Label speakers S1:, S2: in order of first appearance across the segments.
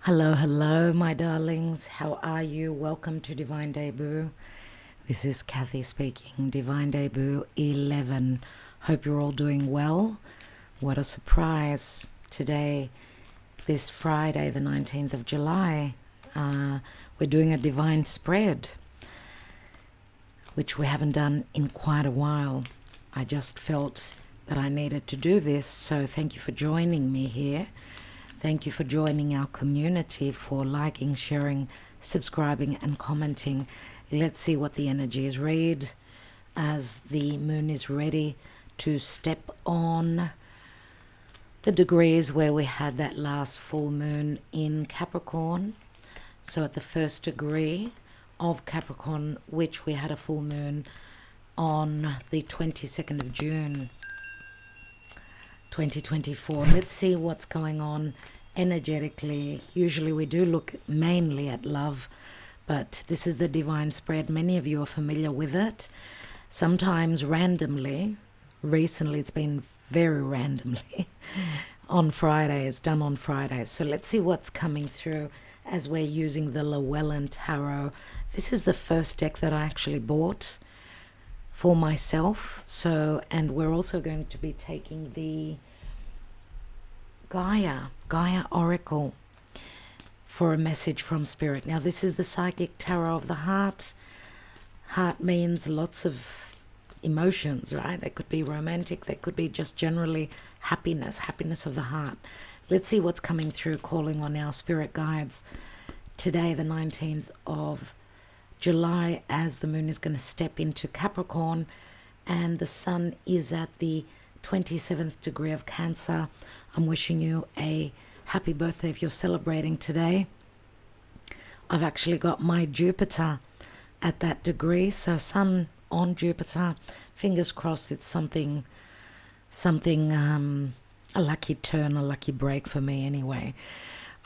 S1: Hello, hello, my darlings. How are you? Welcome to Divine Debut. This is Kathy speaking. Divine Debut 11. Hope you're all doing well. What a surprise. Today, this Friday, the 19th of July, we're doing a divine spread, which we haven't done in quite a while. I just felt that I needed to do this, so thank you for joining me here. Thank you for joining our community, for liking, sharing, subscribing, and commenting. Let's see what the energy is. Read as the moon is ready to step on the degrees where we had that last full moon in Capricorn. So at the first degree of Capricorn, which we had a full moon on the 22nd of June 2024. Let's see what's going on energetically. Usually we do look mainly at love, but this is the divine spread. Many of you are familiar with it. Sometimes randomly. Recently it's been very randomly on Fridays, done on Fridays. So let's see what's coming through as we're using the Llewellyn Tarot. This is the first deck that I actually bought for myself. And we're also going to be taking the Gaia Oracle for a message from Spirit. Now this is the Psychic Tarot of the Heart. Heart means lots of emotions, right? They could be romantic, they could be just generally happiness of the heart. Let's see what's coming through, calling on our spirit guides today, the 19th of July, as the moon is going to step into Capricorn and the sun is at the 27th degree of Cancer. I'm wishing you a happy birthday if you're celebrating today. I've actually got my Jupiter at that degree, so sun on Jupiter. Fingers crossed it's something a lucky turn, a lucky break for me anyway.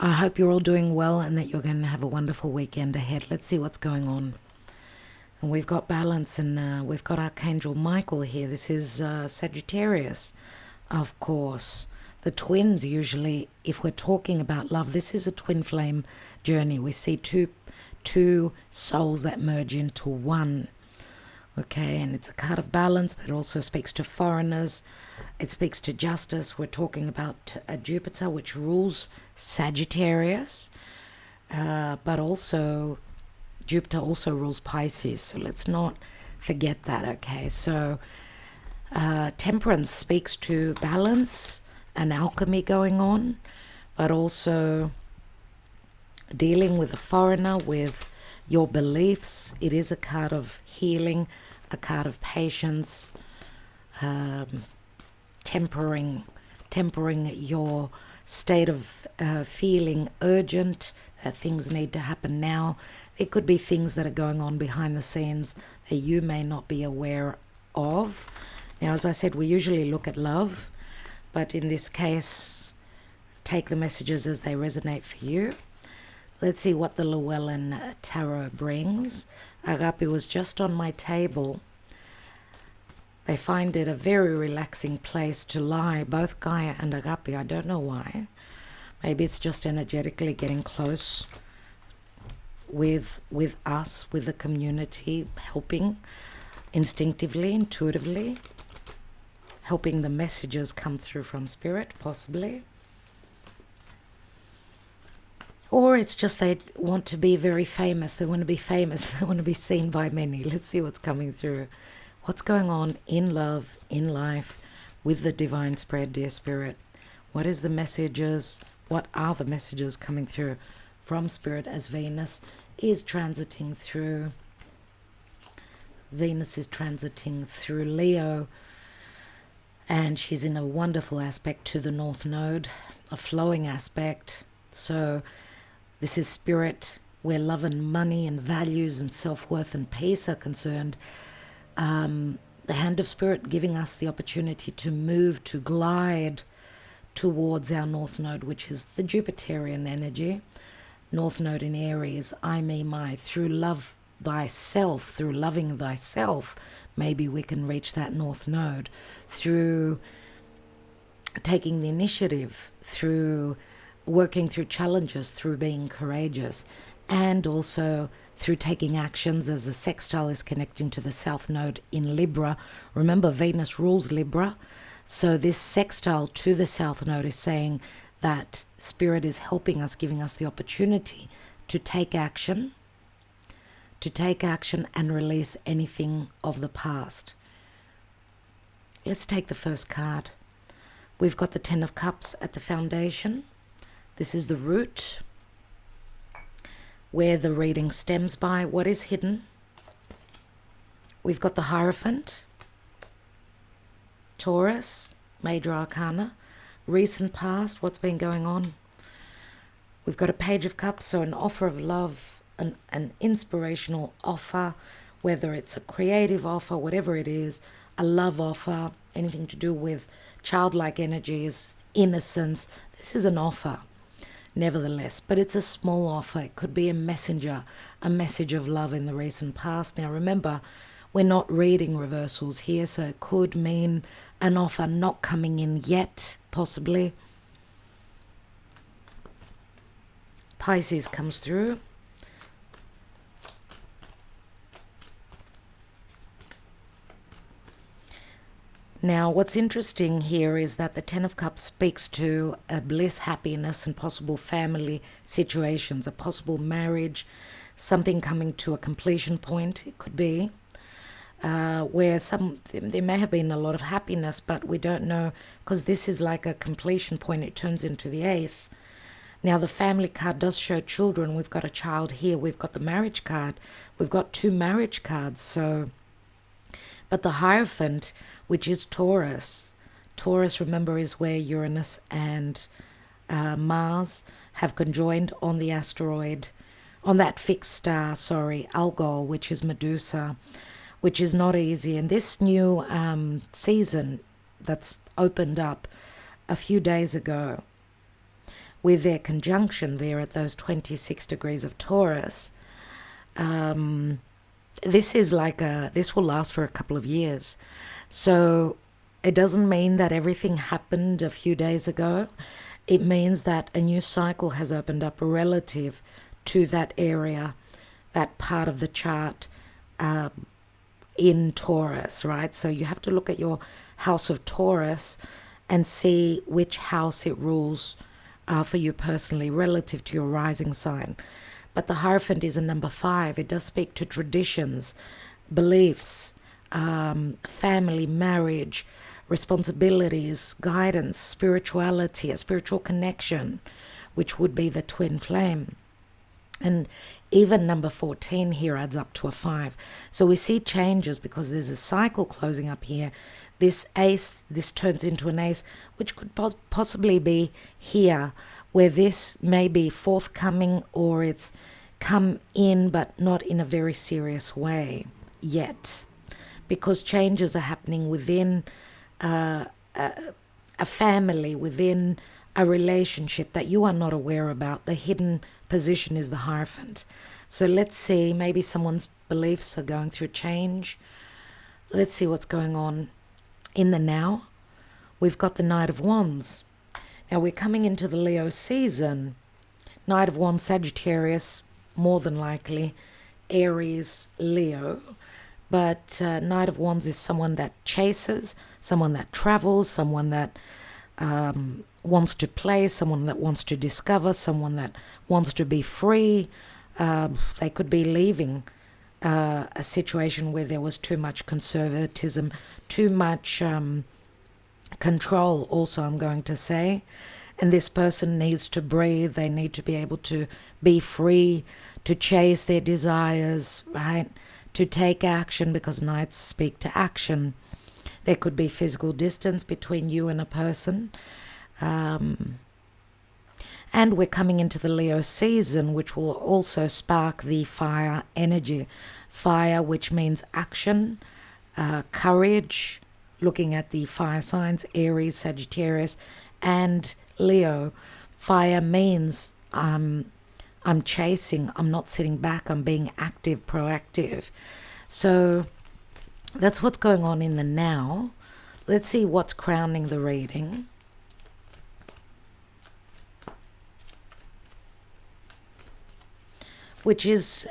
S1: I hope you're all doing well and that you're going to have a wonderful weekend ahead. Let's see what's going on. And we've got balance, and we've got Archangel Michael here. This is Sagittarius, of course. The twins, usually, if we're talking about love, this is a twin flame journey. We see two souls that merge into one. Okay, and it's a card of balance, but it also speaks to foreigners. It speaks to justice. We're talking about a Jupiter, which rules Sagittarius, but also Jupiter also rules Pisces. So let's not forget that, okay? So Temperance speaks to balance and alchemy going on, but also dealing with a foreigner, with your beliefs. It is a card of healing, a card of patience, tempering your state of feeling urgent, that things need to happen now. It could be things that are going on behind the scenes that you may not be aware of. Now, as I said, we usually look at love, but in this case, take the messages as they resonate for you. Let's see what the Llewellyn Tarot brings. Agape was just on my table. They find it a very relaxing place to lie, both Gaia and Agape. I don't know why. Maybe it's just energetically getting close with us, with the community, helping instinctively, intuitively, helping the messages come through from Spirit, possibly. Or it's just they want to be very famous. They want to be famous. They want to be seen by many. Let's see what's coming through. What's going on in love, in life, with the divine spread, dear Spirit? What is the messages? What are the messages coming through from Spirit as Venus is transiting through? Venus is transiting through Leo, and she's in a wonderful aspect to the North Node, a flowing aspect. So this is Spirit, where love and money and values and self-worth and peace are concerned. The hand of Spirit giving us the opportunity to move, to glide towards our North Node, which is the Jupiterian energy. North Node in Aries, I, me, my. Through love thyself, through loving thyself, maybe we can reach that North Node. Through taking the initiative, through working through challenges, through being courageous, and also through taking actions, as the sextile is connecting to the South Node in Libra. Remember, Venus rules Libra. So this sextile to the South Node is saying that Spirit is helping us, giving us the opportunity to take action, and release anything of the past. Let's take the first card. We've got the Ten of Cups at the foundation. This is the root, where the reading stems by. What is hidden? We've got the Hierophant, Taurus, Major Arcana, recent past, what's been going on. We've got a Page of Cups, so an offer of love, an inspirational offer, whether it's a creative offer, whatever it is, a love offer, anything to do with childlike energies, innocence. This is an offer, nevertheless, but it's a small offer. It could be a messenger, a message of love in the recent past. Now remember, we're not reading reversals here, so it could mean an offer not coming in yet, possibly. Pisces comes through. Now, what's interesting here is that the Ten of Cups speaks to a bliss, happiness, and possible family situations, a possible marriage, something coming to a completion point, it could be, where there may have been a lot of happiness, but we don't know, because this is like a completion point. It turns into the Ace. Now, the family card does show children. We've got a child here. We've got the marriage card. We've got 2 marriage cards. So, but the Hierophant, which is Taurus. Taurus, remember, is where Uranus and Mars have conjoined on the asteroid, on that fixed star, Algol, which is Medusa, which is not easy. And this new season that's opened up a few days ago, with their conjunction there at those 26 degrees of Taurus, this will last for a couple of years. So it doesn't mean that everything happened a few days ago. It means that a new cycle has opened up relative to that area, that part of the chart in Taurus, right? So you have to look at your house of Taurus and see which house it rules for you personally relative to your rising sign. But the Hierophant is a number 5. It does speak to traditions, beliefs, family, marriage, responsibilities, guidance, spirituality, a spiritual connection, which would be the twin flame. And even number 14 here adds up to a 5. So we see changes because there's a cycle closing up here. This Ace, this turns into an Ace, which could possibly be here, where this may be forthcoming, or it's come in but not in a very serious way yet, because changes are happening within a family, within a relationship that you are not aware about. The hidden position is the Hierophant. So let's see, maybe someone's beliefs are going through change. Let's see what's going on in the now. We've got the Knight of Wands. Now we're coming into the Leo season. Knight of Wands, Sagittarius, more than likely, Aries, Leo. But Knight of Wands is someone that chases, someone that travels, someone that wants to play, someone that wants to discover, someone that wants to be free. They could be leaving a situation where there was too much conservatism, too much control also, I'm going to say. And this person needs to breathe. They need to be able to be free, to chase their desires, right? To take action, because Knights speak to action. There could be physical distance between you and a person. And we're coming into the Leo season, which will also spark the fire energy. Fire, which means action, courage, looking at the fire signs, Aries, Sagittarius, and Leo. Fire means I'm chasing, I'm not sitting back, I'm being active, proactive. So that's what's going on in the now. Let's see what's crowning the reading. which is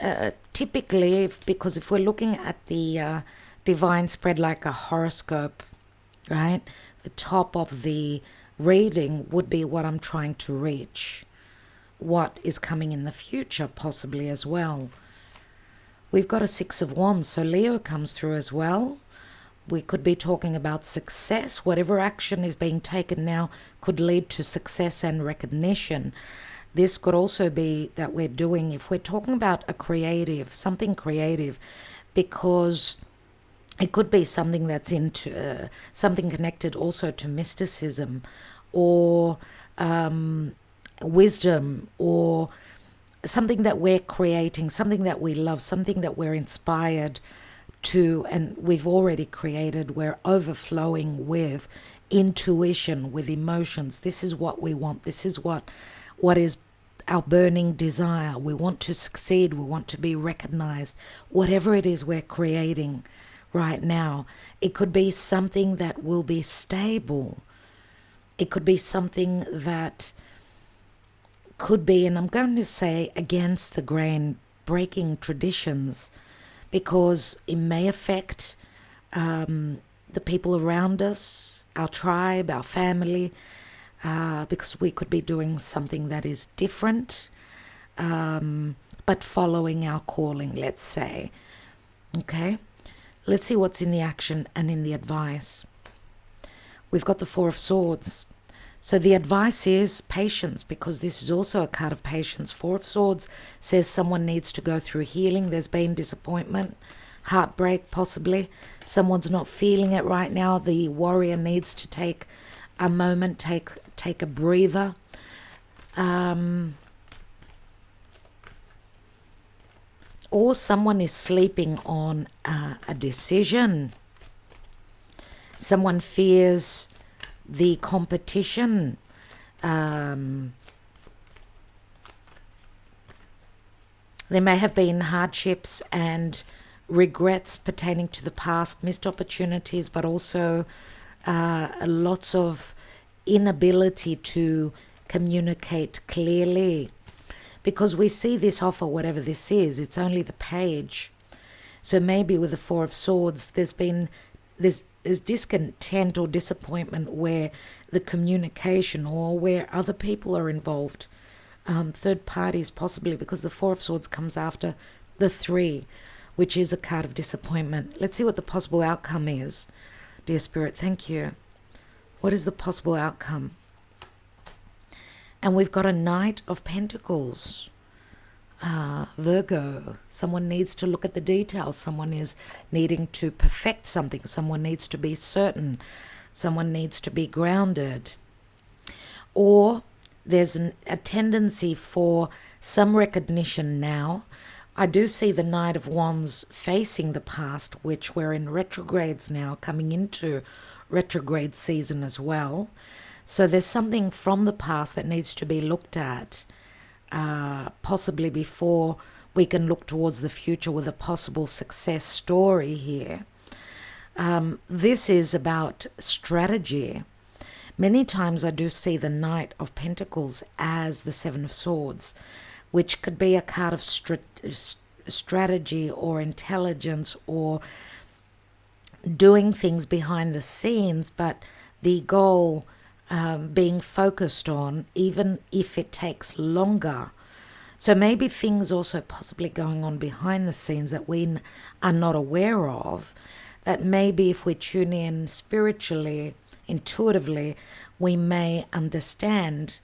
S1: typically, because if we're looking at the divine spread like a horoscope, right? The top of the reading would be what I'm trying to reach, what is coming in the future possibly as well. We've got a Six of Wands, so Leo comes through as well. We could be talking about success. Whatever action is being taken now could lead to success and recognition. This could also be that we're doing, if we're talking about a creative, something creative, because it could be something that's into something connected also to mysticism or wisdom, or something that we're creating, something that we love, something that we're inspired to, and we've already created. We're overflowing with intuition, with emotions. This is what we want. This is what is our burning desire. We want to succeed. We want to be recognized. Whatever it is we're creating right now, it could be something that will be stable. It could be something that could be, and I'm going to say against the grain, breaking traditions, because it may affect the people around us, our tribe, our family, because we could be doing something that is different, but following our calling, let's say. Okay, let's see what's in the action and in the advice. We've got the Four of Swords. So the advice is patience, because this is also a card of patience. Four of Swords says someone needs to go through healing. There's been disappointment, heartbreak possibly. Someone's not feeling it right now. The warrior needs to take a moment, take a breather. Or someone is sleeping on a decision. Someone fears the competition. There may have been hardships and regrets pertaining to the past, missed opportunities, but also lots of inability to communicate clearly. Because we see this offer, whatever this is, it's only the page. So maybe with the Four of Swords, there's discontent or disappointment where the communication, or where other people are involved, third parties possibly, because the Four of Swords comes after the Three, which is a card of disappointment. Let's see what the possible outcome is. Dear Spirit, thank you. What is the possible outcome? And we've got a Knight of Pentacles. Virgo, someone needs to look at the details. Someone is needing to perfect something. Someone needs to be certain. Someone needs to be grounded. Or there's a tendency for some recognition now. I do see the Knight of Wands facing the past, which we're in retrogrades now, coming into retrograde season as well. So there's something from the past that needs to be looked at, possibly before we can look towards the future with a possible success story here. This is about strategy. Many times I do see the Knight of Pentacles as the Seven of Swords, which could be a card of strategy or intelligence, or doing things behind the scenes, but the goal being focused on, even if it takes longer. So maybe things also possibly going on behind the scenes that we are not aware of, that maybe if we tune in spiritually, intuitively, we may understand.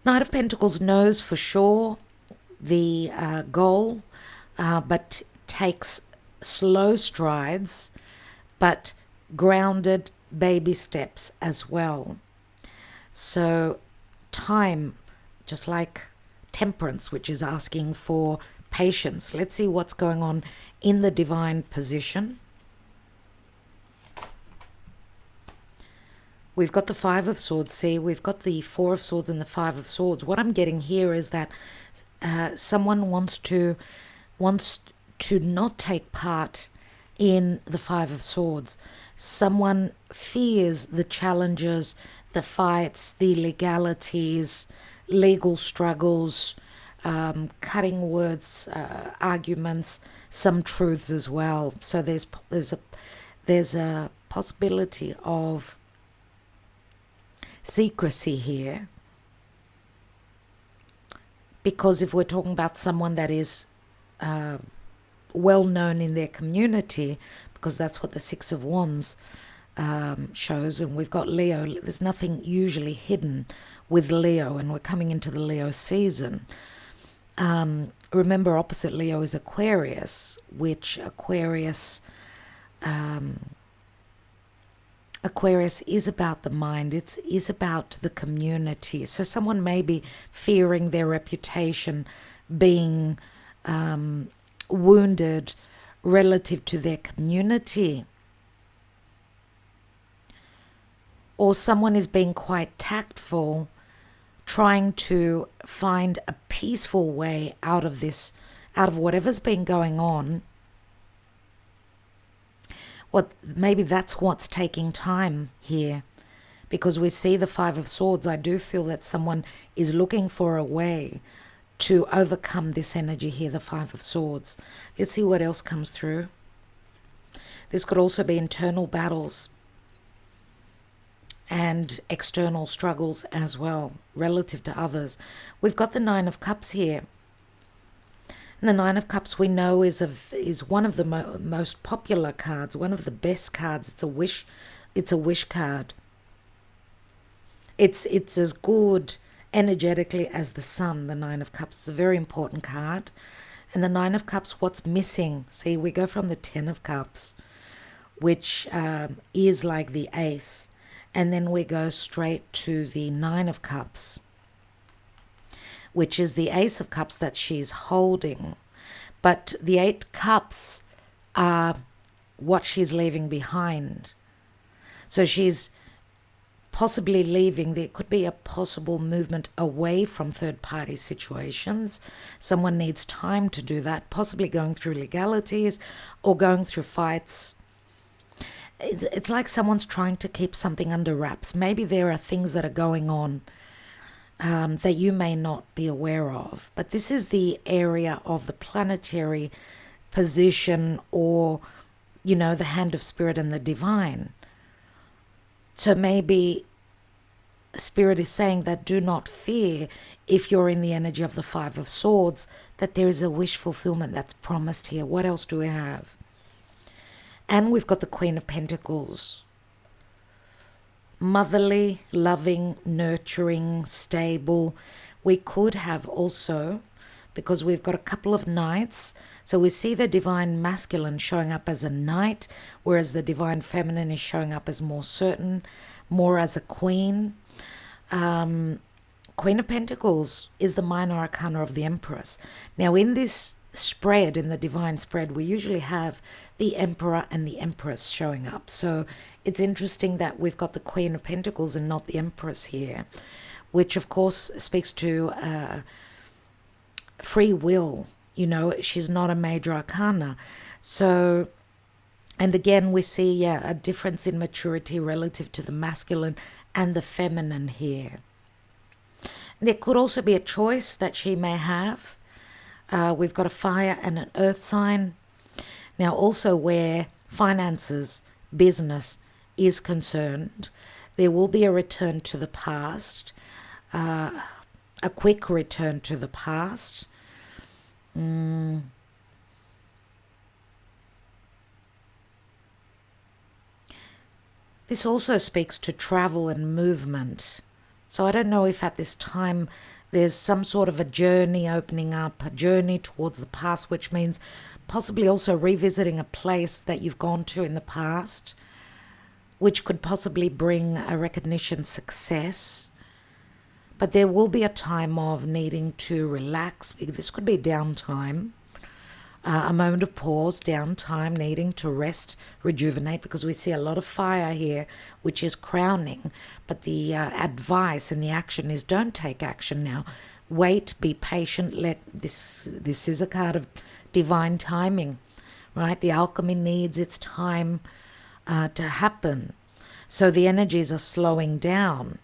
S1: Knight of Pentacles knows for sure the goal, but takes slow strides, but grounded baby steps as well. So time, just like Temperance, which is asking for patience. Let's see what's going on in the divine position. We've got the Five of Swords. See, we've got the Four of Swords and the Five of Swords. What I'm getting here is that someone wants to not take part in the Five of Swords. Someone fears the challenges, the fights, the legalities, legal struggles, cutting words, arguments, some truths as well. So there's a possibility of secrecy here, because if we're talking about someone that is well known in their community, because that's what the Six of Wands shows, and we've got Leo, there's nothing usually hidden with Leo, and we're coming into the Leo season. Remember, opposite Leo is Aquarius, which Aquarius is about the mind. It is about the community. So someone may be fearing their reputation being wounded relative to their community. Or someone is being quite tactful, trying to find a peaceful way out of this, out of whatever's been going on. Maybe that's what's taking time here, because we see the Five of Swords. I do feel that someone is looking for a way to overcome this energy here, the Five of Swords. Let's see what else comes through. This could also be internal battles and external struggles as well, relative to others. We've got the Nine of Cups here. And the Nine of Cups, we know, is one of the most popular cards, one of the best cards. It's a wish card. It's as good energetically as the Sun, the Nine of Cups. It's a very important card. And the Nine of Cups, what's missing? See, we go from the Ten of Cups, which is like the Ace, and then we go straight to the Nine of Cups, which is the Ace of Cups that she's holding. But the Eight Cups are what she's leaving behind. So she's possibly leaving. There could be a possible movement away from third-party situations. Someone needs time to do that, possibly going through legalities or going through fights. It's like someone's trying to keep something under wraps. Maybe there are things that are going on that you may not be aware of. But this is the area of the planetary position, or, you know, the hand of spirit and the divine. So maybe Spirit is saying that do not fear, if you're in the energy of the Five of Swords, that there is a wish fulfillment that's promised here. What else do we have? And we've got the Queen of Pentacles. Motherly, loving, nurturing, stable. We could have also, because we've got a couple of knights, so we see the divine masculine showing up as a knight, whereas the divine feminine is showing up as more certain, more as a queen. Queen of Pentacles is the minor arcana of the Empress. Now in this spread, in the divine spread, we usually have the Emperor and the Empress showing up. So it's interesting that we've got the Queen of Pentacles and not the Empress here, which of course speaks to free will. You know, she's not a major arcana. So, and again, we see a difference in maturity relative to the masculine and the feminine here. There could also be a choice that she may have. We've got a fire and an earth sign. Now also where finances, business is concerned, there will be a return to the past, a quick return to the past. This also speaks to travel and movement. So I don't know if at this time there's some sort of a journey opening up, a journey towards the past, which means possibly also revisiting a place that you've gone to in the past, which could possibly bring a recognition success. But there will be a time of needing to relax. This could be downtime, a moment of pause, downtime, needing to rest, rejuvenate, because we see a lot of fire here, which is crowning. But the advice and the action is don't take action now. Wait, be patient. This is a card of divine timing, right? The alchemy needs its time to happen. So the energies are slowing down.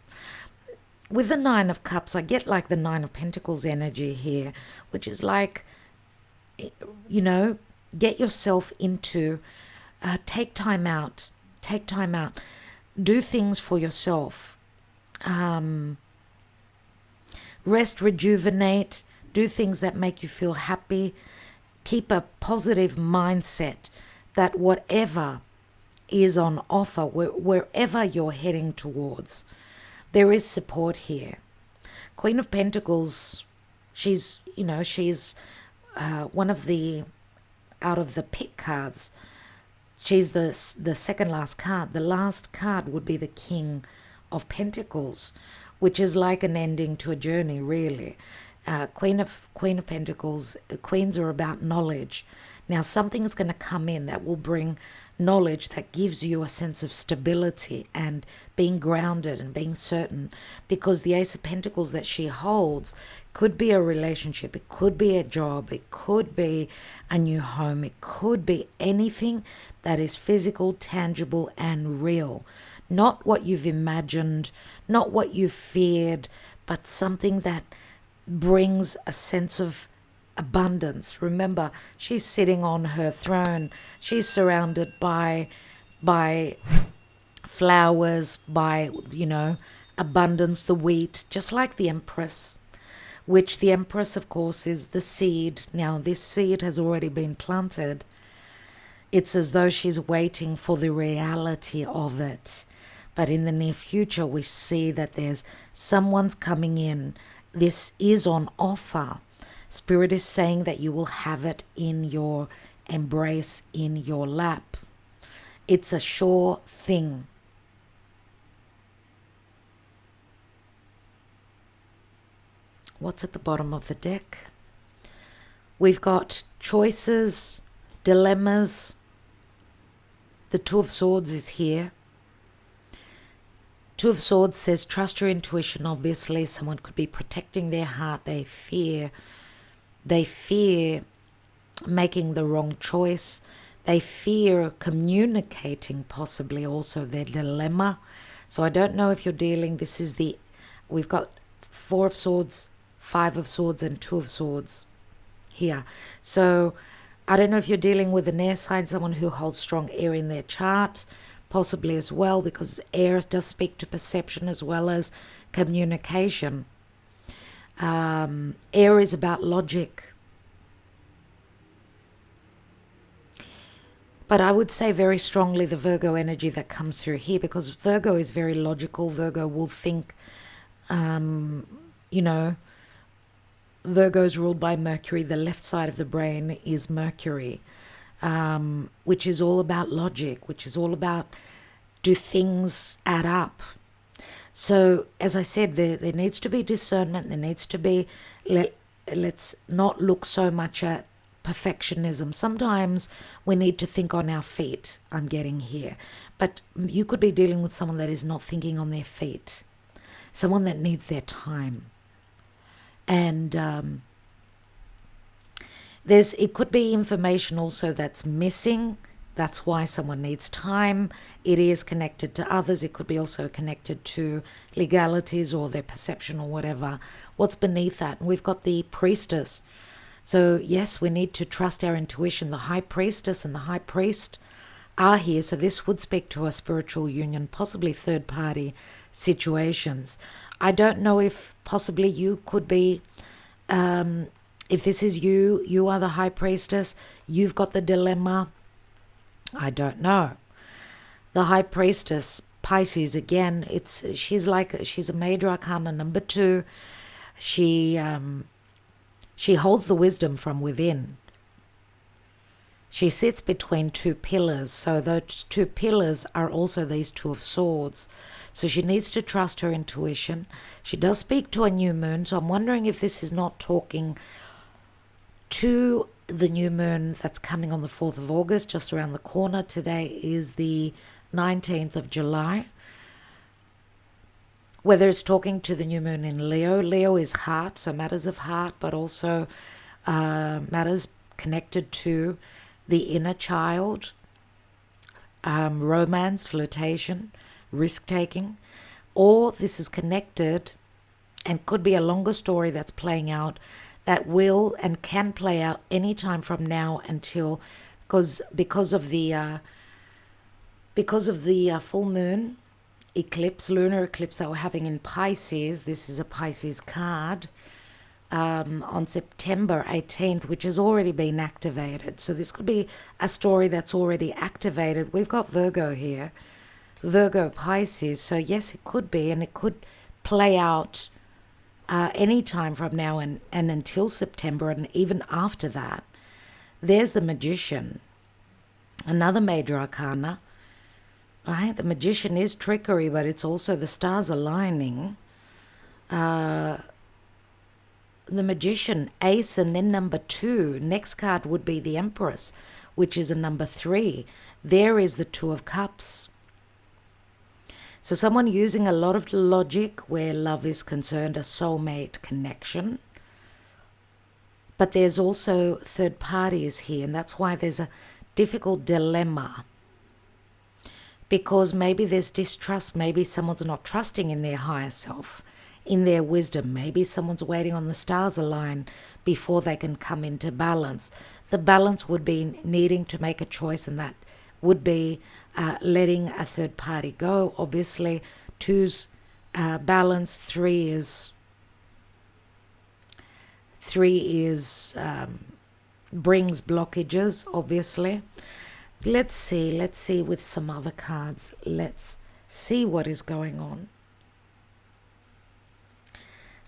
S1: with the Nine of Cups, I get like the Nine of Pentacles energy here, which is like, you know, get yourself into, take time out, do things for yourself, rest, rejuvenate, do things that make you feel happy, keep a positive mindset that whatever is on offer, wherever you're heading towards, there is support here. Queen of Pentacles, she's, you know, she's one of the, out of the pick cards, she's the second last card. The last card would be the King of Pentacles, which is like an ending to a journey, really. Queen of Pentacles, queens are about knowledge. Now something's going to come in that will bring knowledge that gives you a sense of stability and being grounded and being certain, because the Ace of Pentacles that she holds could be a relationship, it could be a job, it could be a new home, it could be anything that is physical, tangible and real. Not what you've imagined, not what you've feared, but something that brings a sense of abundance. Remember, she's sitting on her throne. She's surrounded by flowers, by, you know, abundance, the wheat, just like the Empress, which the Empress, of course, is the seed. Now, this seed has already been planted. It's as though she's waiting for the reality of it. But in the near future, we see that there's someone's coming in. This is on offer. Spirit is saying that you will have it in your embrace, in your lap. It's a sure thing. What's at the bottom of the deck? We've got choices, dilemmas. The Two of Swords is here. Two of Swords says trust your intuition. Obviously, someone could be protecting their heart. They fear making the wrong choice. They fear communicating possibly also their dilemma. So I don't know if you're dealing, we've got Four of Swords, Five of Swords and Two of Swords here. So I don't know if you're dealing with an air sign, someone who holds strong air in their chart, possibly as well, because air does speak to perception as well as communication. Air is about logic. But I would say very strongly the Virgo energy that comes through here, because Virgo is very logical. Virgo will think, you know, Virgo is ruled by Mercury. The left side of the brain is Mercury, which is all about logic, which is all about, do things add up? So, as I said, there needs to be discernment. There needs to be, let's not look so much at perfectionism. Sometimes we need to think on our feet, I'm getting here. But you could be dealing with someone that is not thinking on their feet, someone that needs their time. And it could be information also that's missing. That's why someone needs time. It is connected to others. It could be also connected to legalities or their perception or whatever. What's beneath that? And we've got the Priestess. So yes, we need to trust our intuition. The High Priestess and the High Priest are here. So this would speak to a spiritual union, possibly third-party situations. I don't know if possibly you could be, if this is you, you are the High Priestess, you've got the dilemma. I don't know. The High Priestess, Pisces, again, she's a major arcana number 2. She holds the wisdom from within. She sits between two pillars. So those two pillars are also these Two of Swords. So she needs to trust her intuition. She does speak to a new moon. So I'm wondering if this is not talking to the new moon that's coming on the 4th of August, just around the corner. Today is the 19th of July. Whether it's talking to the new moon in Leo. Leo is heart, so matters of heart, but also matters connected to the inner child, romance, flirtation, risk-taking. Or this is connected and could be a longer story that's playing out, that will and can play out anytime from now until, because of the full moon eclipse, lunar eclipse that we're having in Pisces. This is a Pisces card, on September 18th, which has already been activated. So this could be a story that's already activated. We've got Virgo here, Virgo Pisces. So yes, it could be, and it could play out any time from now and until September, and even after that. There's the Magician, another major arcana. Right, the Magician is trickery, but it's also the stars aligning. The Magician, Ace, and then number 2. Next card would be the Empress, which is a number 3. There is the Two of Cups. So someone using a lot of logic where love is concerned, a soulmate connection. But there's also third parties here, and that's why there's a difficult dilemma. Because maybe there's distrust, maybe someone's not trusting in their higher self, in their wisdom. Maybe someone's waiting on the stars align before they can come into balance. The balance would be needing to make a choice, and that would be letting a third party go. Obviously, 2's balance, 3 is brings blockages, obviously. Let's see with some other cards. Let's see what is going on.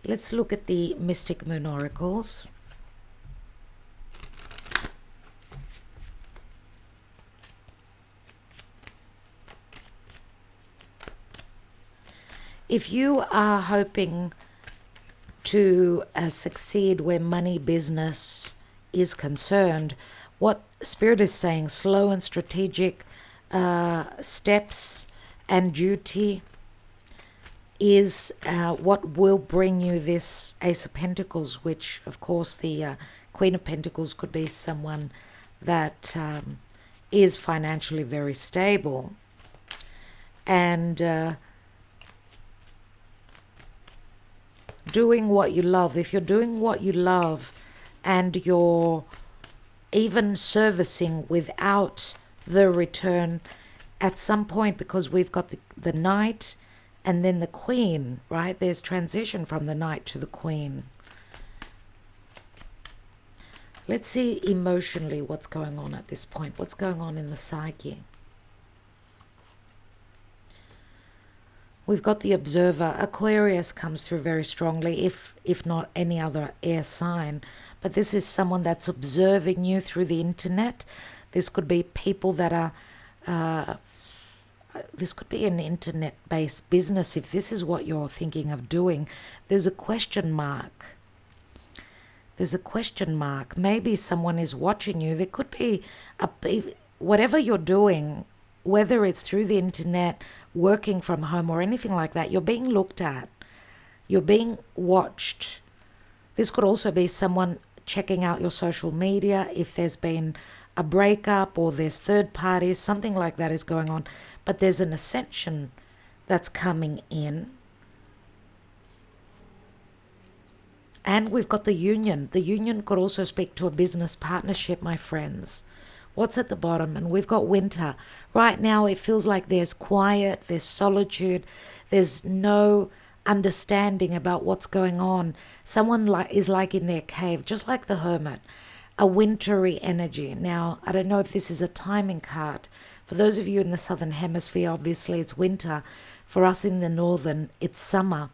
S1: Let's look at the Mystic Moon Oracles. If you are hoping to succeed where money, business is concerned, what Spirit is saying, slow and strategic steps and duty is what will bring you this Ace of Pentacles, which, of course, the Queen of Pentacles could be someone that is financially very stable. And doing what you love. If you're doing what you love and you're even servicing without the return at some point, because we've got the Knight and then the Queen, right? There's transition from the Knight to the Queen. Let's see emotionally what's going on at this point. What's going on in the psyche? We've got the Observer. Aquarius comes through very strongly, if not any other air sign. But this is someone that's observing you through the internet. This could be people that are... this could be an internet-based business. If this is what you're thinking of doing, there's a question mark. There's a question mark. Maybe someone is watching you. There could be whatever you're doing, whether it's through the internet, working from home, or anything like that, you're being looked at. You're being watched. This could also be someone checking out your social media if there's been a breakup or there's third parties, something like that is going on. But there's an ascension that's coming in. And we've got the Union. The Union could also speak to a business partnership, my friends. What's at the bottom? And we've got Winter. Right now it feels like there's quiet, there's solitude, there's no understanding about what's going on. Someone is like in their cave, just like the Hermit, a wintry energy. Now, I don't know if this is a timing card. For those of you in the Southern Hemisphere, obviously it's winter. For us in the Northern, it's summer.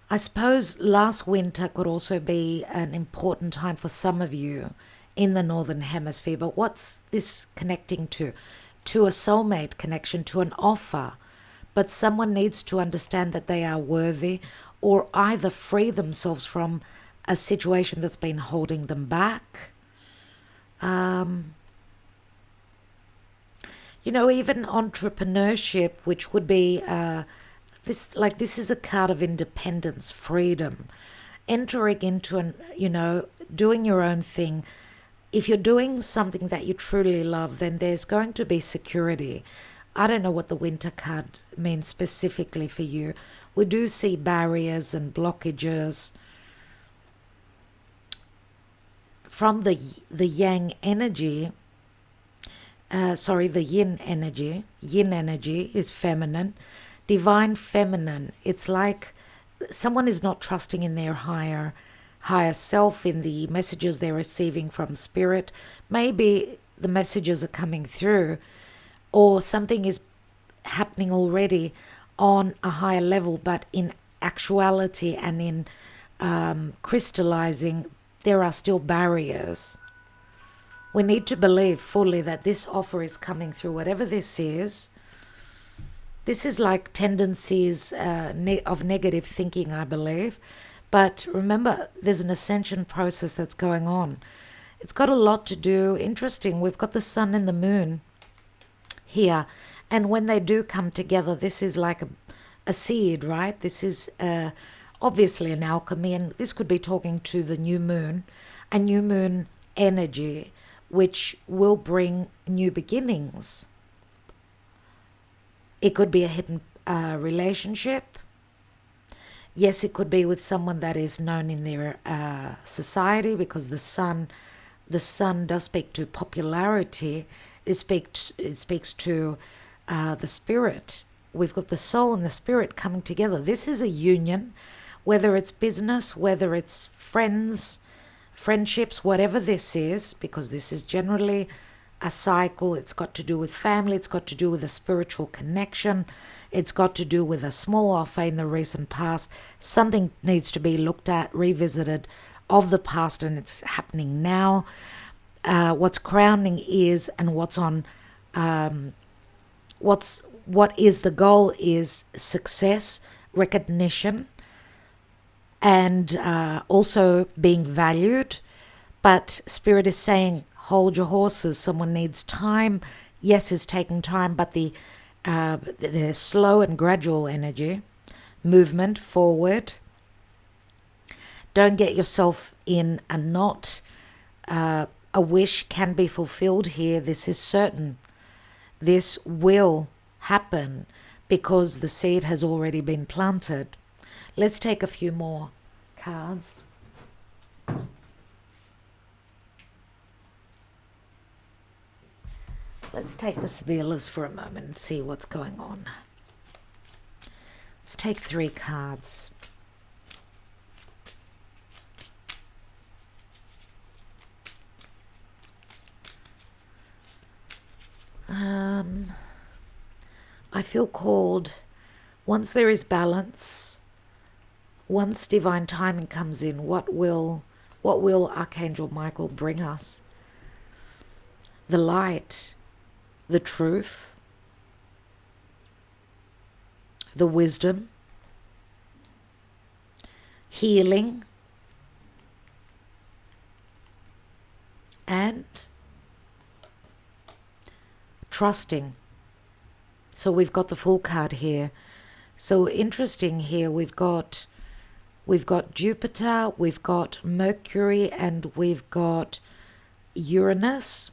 S1: I suppose last winter could also be an important time for some of you in the Northern Hemisphere. But what's this connecting to? To a soulmate connection, to an offer. But someone needs to understand that they are worthy, or either free themselves from a situation that's been holding them back. Even entrepreneurship, which would be... This is a card of independence, freedom, entering into doing your own thing. If you're doing something that you truly love, then there's going to be security. I don't know what the winter card means specifically for you. We do see barriers and blockages from the yang energy. The yin energy. Yin energy is feminine, divine feminine. It's like someone is not trusting in their higher self, in the messages they're receiving from spirit. Maybe the messages are coming through, or something is happening already on a higher level, but in actuality and in crystallizing, there are still barriers. We need to believe fully that this offer is coming through, whatever this is. This is like tendencies of negative thinking, I believe. But remember, there's an ascension process that's going on. It's got a lot to do. Interesting, we've got the sun and the moon here. And when they do come together, this is like a seed, right? This is obviously an alchemy. And this could be talking to the new moon, a new moon energy, which will bring new beginnings. It could be a hidden relationship. Yes, it could be with someone that is known in their society, because the sun does speak to popularity. It speaks to the spirit. We've got the soul and the spirit coming together. This is a union, whether it's business, whether it's friendships, whatever this is, because this is generally a cycle. It's got to do with family. It's got to do with a spiritual connection. It's got to do with a small offer in the recent past. Something needs to be looked at, revisited of the past, and it's happening now. What's crowning is, and what's on, what is the goal is success, recognition, and also being valued. But Spirit is saying, hold your horses. Someone needs time. Yes, it's taking time, but the slow and gradual energy, movement forward. Don't get yourself in a knot. A wish can be fulfilled here. This is certain. This will happen because the seed has already been planted. Let's take a few more cards. Let's take the Sibyllus for a moment and see what's going on. Let's take 3 cards. I feel called, once there is balance, once divine timing comes in, what will Archangel Michael bring us? The light, the truth, the wisdom, healing, and trusting. So we've got the full card here. So interesting here, we've got Jupiter, we've got Mercury, and we've got Uranus.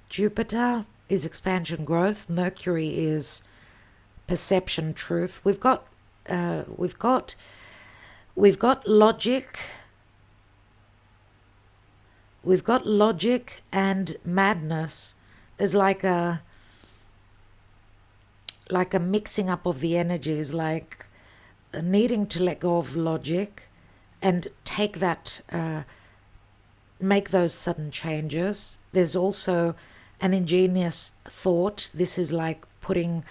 S1: Jupiter is expansion, growth. Mercury is perception, truth. We've got logic. We've got logic and madness. There's like a mixing up of the energies, like needing to let go of logic and take that, make those sudden changes. There's also an ingenious thought. This is like putting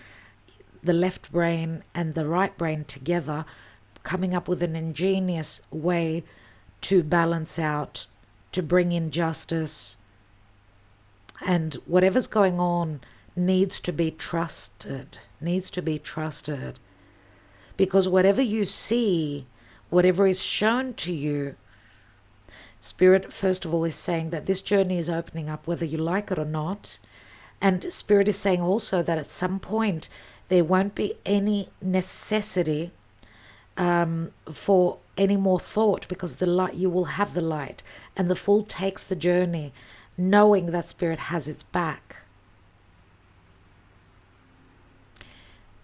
S1: the left brain and the right brain together, coming up with an ingenious way to balance out, to bring in justice. And whatever's going on needs to be trusted, because whatever you see, whatever is shown to you, Spirit, first of all, is saying that this journey is opening up whether you like it or not. And Spirit is saying also that at some point there won't be any necessity for any more thought, because the light, you will have the light, and the Fool takes the journey knowing that Spirit has its back.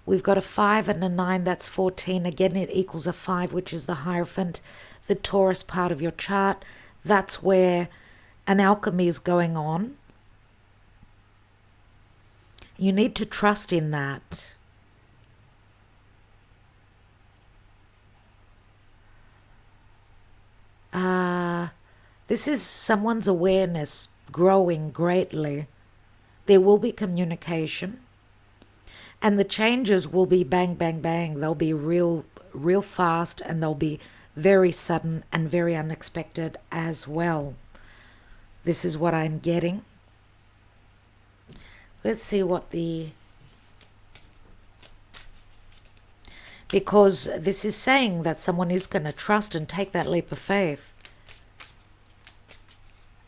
S1: We've got a 5 and a 9, that's 14. Again, it equals a 5, which is the Hierophant, the Taurus part of your chart. That's where an alchemy is going on. You need to trust in that. This is someone's awareness growing greatly. There will be communication. And the changes will be bang, bang, bang. They'll be real fast, and they'll be very sudden and very unexpected as well. This is what I'm getting. Let's see what because this is saying that someone is going to trust and take that leap of faith.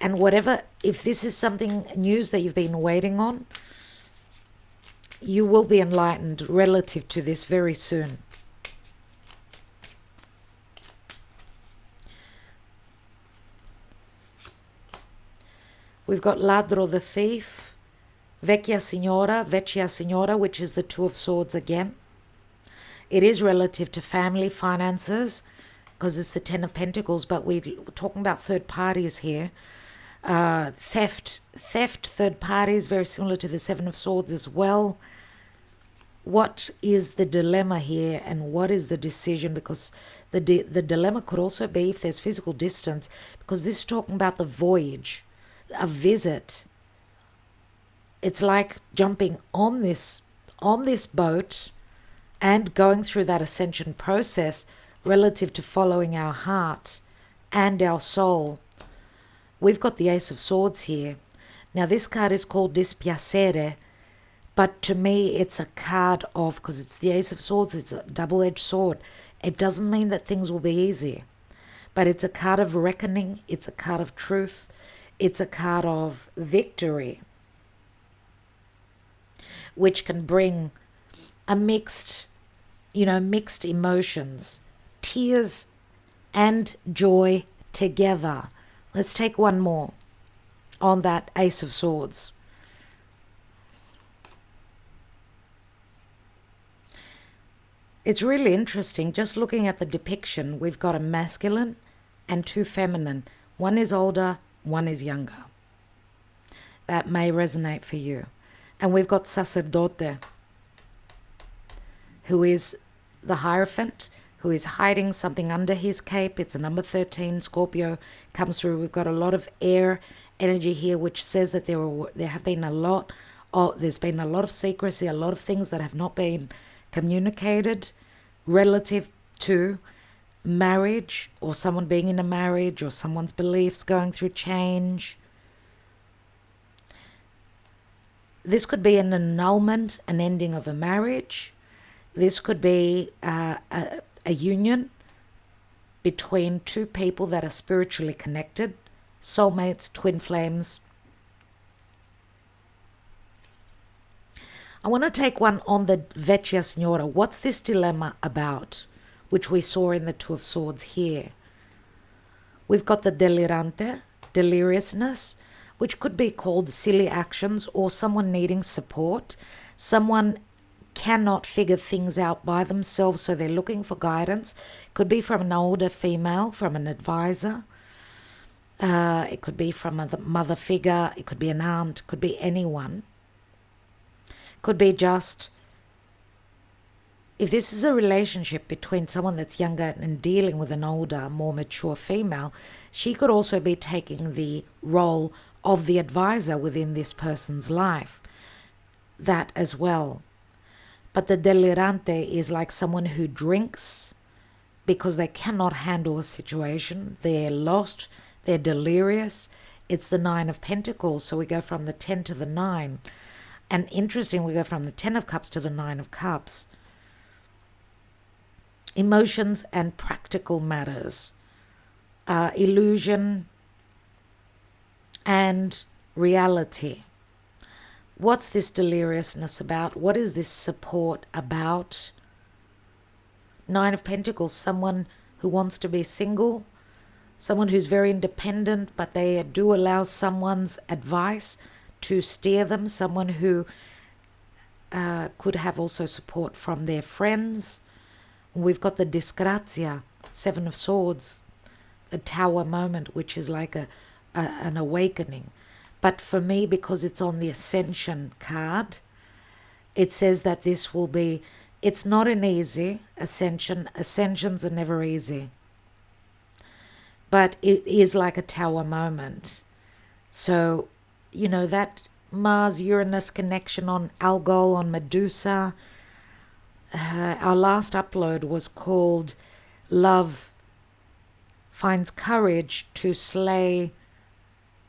S1: And whatever, if this is something news that you've been waiting on, you will be enlightened relative to this very soon. We've got Ladro the thief, Vecchia Signora, which is the Two of Swords again. It is relative to family finances because it's the Ten of Pentacles, but we're talking about third parties here. Theft, third parties, very similar to the Seven of Swords as well. What is the dilemma here, and what is the decision? Because the dilemma could also be if there's physical distance, because this is talking about the voyage, a visit. It's like jumping on this boat and going through that ascension process relative to following our heart and our soul. We've got the Ace of Swords here. Now this card is called Dispiacere, but to me it's a card of, because it's the Ace of Swords, it's a double-edged sword. It doesn't mean that things will be easy, but it's a card of reckoning, it's a card of truth, it's a card of victory, which can bring a mixed emotions, tears and joy together. Let's take one more on that Ace of Swords. It's really interesting. Just looking at the depiction, we've got a masculine and two feminine. One is older, one is younger. That may resonate for you. And we've got Sacerdote, who is the Hierophant, who is hiding something under his cape. It's a number 13, Scorpio comes through. We've got a lot of air energy here, which says that there's been a lot of secrecy, a lot of things that have not been communicated relative to marriage, or someone being in a marriage, or someone's beliefs going through change. This could be an annulment, an ending of a marriage. This could be a union between two people that are spiritually connected, soulmates, twin flames. I want to take one on the Vecchia Signora. What's this dilemma about, which we saw in the Two of Swords here? We've got the delirante, deliriousness, which could be called silly actions, or someone needing support. Someone cannot figure things out by themselves, so they're looking for guidance. Could be from an older female, from an advisor. It could be from a mother figure. It could be an aunt. Could be anyone. Could be just, if this is a relationship between someone that's younger and dealing with an older, more mature female, she could also be taking the role of the advisor within this person's life. That as well. But the delirante is like someone who drinks because they cannot handle a situation. They're lost. They're delirious. It's the 9 of Pentacles. So we go from the 10 to the 9. And interesting, we go from the 10 of Cups to the 9 of Cups. Emotions and practical matters. Illusion and reality. What's this deliriousness about? What is this support about? 9 of Pentacles, someone who wants to be single, someone who's very independent, but they do allow someone's advice to steer them, someone who could have also support from their friends. We've got the disgrazia, Seven of Swords, the Tower moment, which is like an awakening. But for me, because it's on the Ascension card, it says that this will be, it's not an easy ascension. Ascensions are never easy. But it is like a Tower moment. So, that Mars-Uranus connection on Algol, on Medusa. Our last upload was called Love Finds Courage to Slay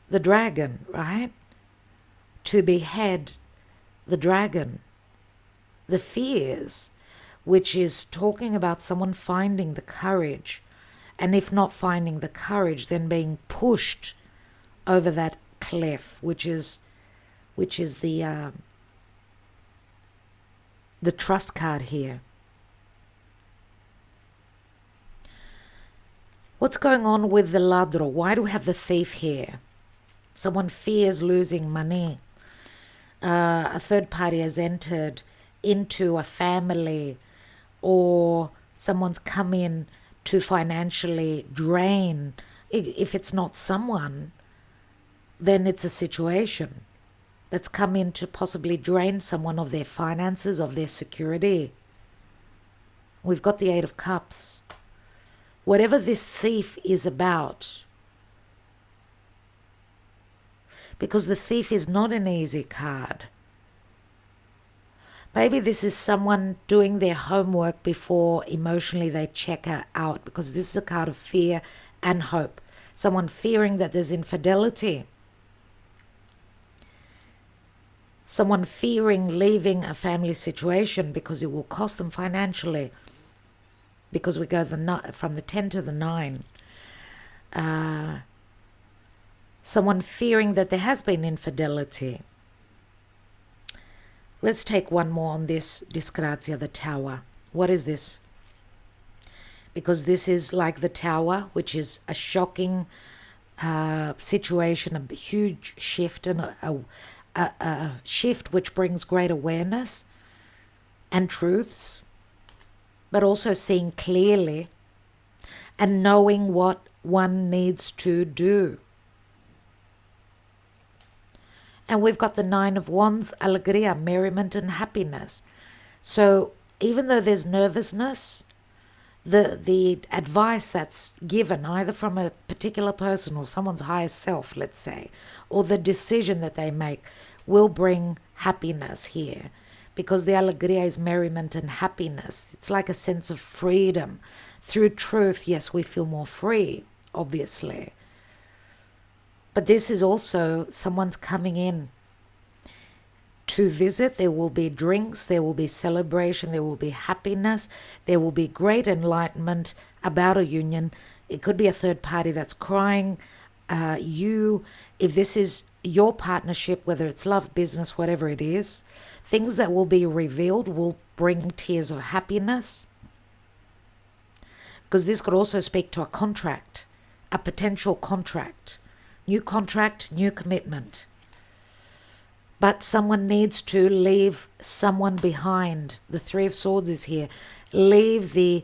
S1: the Dragon, right? To behead the dragon. The fears, which is talking about someone finding the courage, and if not finding the courage, then being pushed over that cliff, which is the trust card here. What's going on with the ladro? Why do we have the thief here? Someone fears losing money. A third party has entered into a family, or someone's come in to financially drain. If it's not someone, then it's a situation that's come in to possibly drain someone of their finances, of their security. We've got the Eight of Cups. Whatever this thief is about, because the thief is not an easy card. Maybe this is someone doing their homework before emotionally they check out, because this is a card of fear and hope. Someone fearing that there's infidelity. Someone fearing leaving a family situation because it will cost them financially. Because we go from the 10 to the 9. Someone fearing that there has been infidelity. Let's take one more on this disgrazia, the Tower. What is this? Because this is like the Tower, which is a shocking situation, a huge shift, and a shift which brings great awareness and truths, but also seeing clearly and knowing what one needs to do. And we've got the Nine of Wands, alegria, merriment and happiness. So even though there's nervousness, the advice that's given either from a particular person or someone's higher self, let's say, or the decision that they make will bring happiness here. Because the alegria is merriment and happiness. It's like a sense of freedom. Through truth, yes, we feel more free, obviously. But this is also someone's coming in to visit. There will be drinks, there will be celebration, there will be happiness, there will be great enlightenment about a union. It could be a third party that's crying. If this is your partnership, whether it's love, business, whatever it is, things that will be revealed will bring tears of happiness. Because this could also speak to a contract, a potential contract. New contract, new commitment. But someone needs to leave someone behind. The Three of Swords is here. Leave the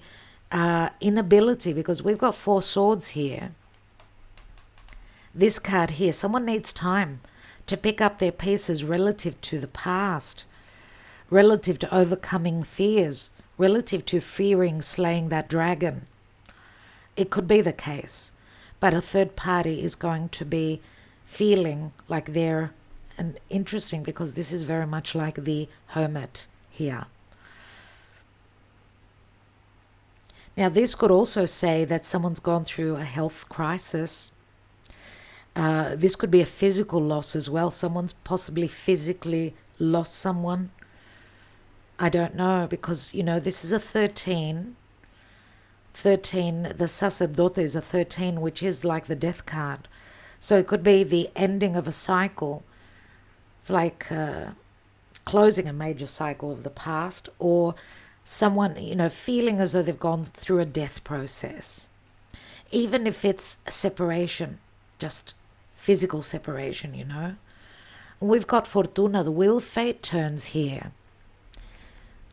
S1: inability, because we've got Four Swords here. This card here, someone needs time to pick up their pieces relative to the past, relative to overcoming fears, relative to fearing slaying that dragon. It could be the case. But a third party is going to be feeling like they're, and interesting because this is very much like the Hermit here. Now this could also say that someone's gone through a health crisis. This could be a physical loss as well. Someone's possibly physically lost someone. I don't know, because, this is a 13. 13, the sacerdote is a 13, which is like the death card. So it could be the ending of a cycle. It's like closing a major cycle of the past, or someone, feeling as though they've gone through a death process. even if it's a separation, just physical separation, you know. We've got Fortuna, the wheel of fate turns here.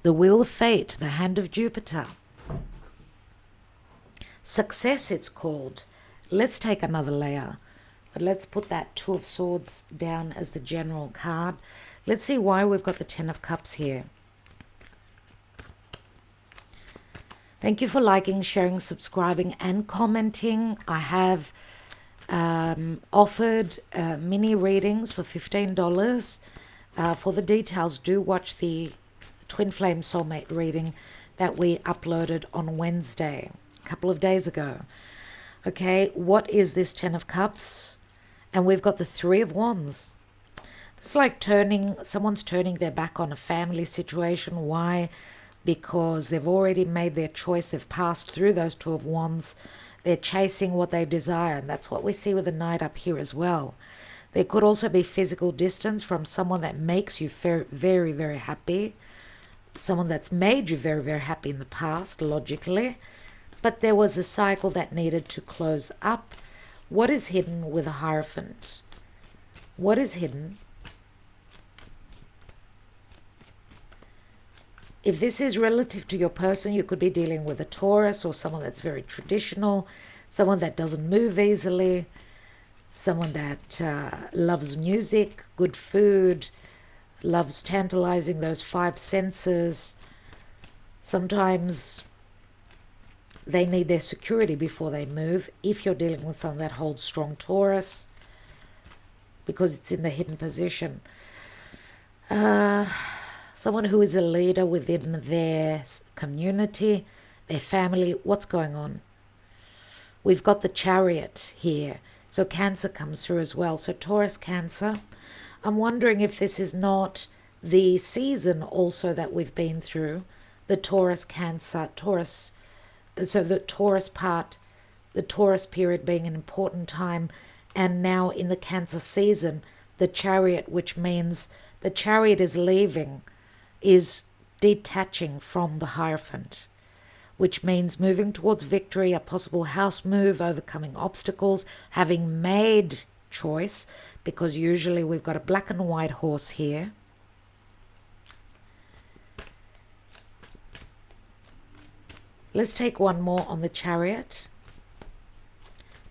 S1: The wheel of fate, the hand of Jupiter. Success, it's called. Let's take another layer. But let's put that Two of Swords down as the general card. Let's see why we've got the Ten of Cups here. Thank you for liking, sharing, subscribing, and commenting. I have offered mini readings for $15. For the details, do watch the Twin Flame Soulmate reading that we uploaded on Wednesday, a couple of days ago. Okay, what is this Ten of Cups? And we've got the Three of Wands. It's like someone's turning their back on a family situation. Why? Because they've already made their choice. They've passed through those Two of Wands. They're chasing what they desire. And that's what we see with the Knight up here as well. There could also be physical distance from someone that makes you very, very happy. Someone that's made you very, very happy in the past, logically. But there was a cycle that needed to close up. What is hidden with a Hierophant? What is hidden? If this is relative to your person, you could be dealing with a Taurus or someone that's very traditional, someone that doesn't move easily, someone that loves music, good food, loves tantalizing those five senses. Sometimes they need their security before they move. If you're dealing with someone that holds strong Taurus, because it's in the hidden position. Someone who is a leader within their community, their family. What's going on? We've got the Chariot here. So Cancer comes through as well. So Taurus, Cancer. I'm wondering if this is not the season also that we've been through. The Taurus, Cancer, Taurus. So the Taurus part, the Taurus period being an important time. And now in the Cancer season, the Chariot, which means the Chariot is leaving, is detaching from the Hierophant, which means moving towards victory, a possible house move, overcoming obstacles, having made choice, because usually we've got a black and white horse here. Let's take one more on the Chariot.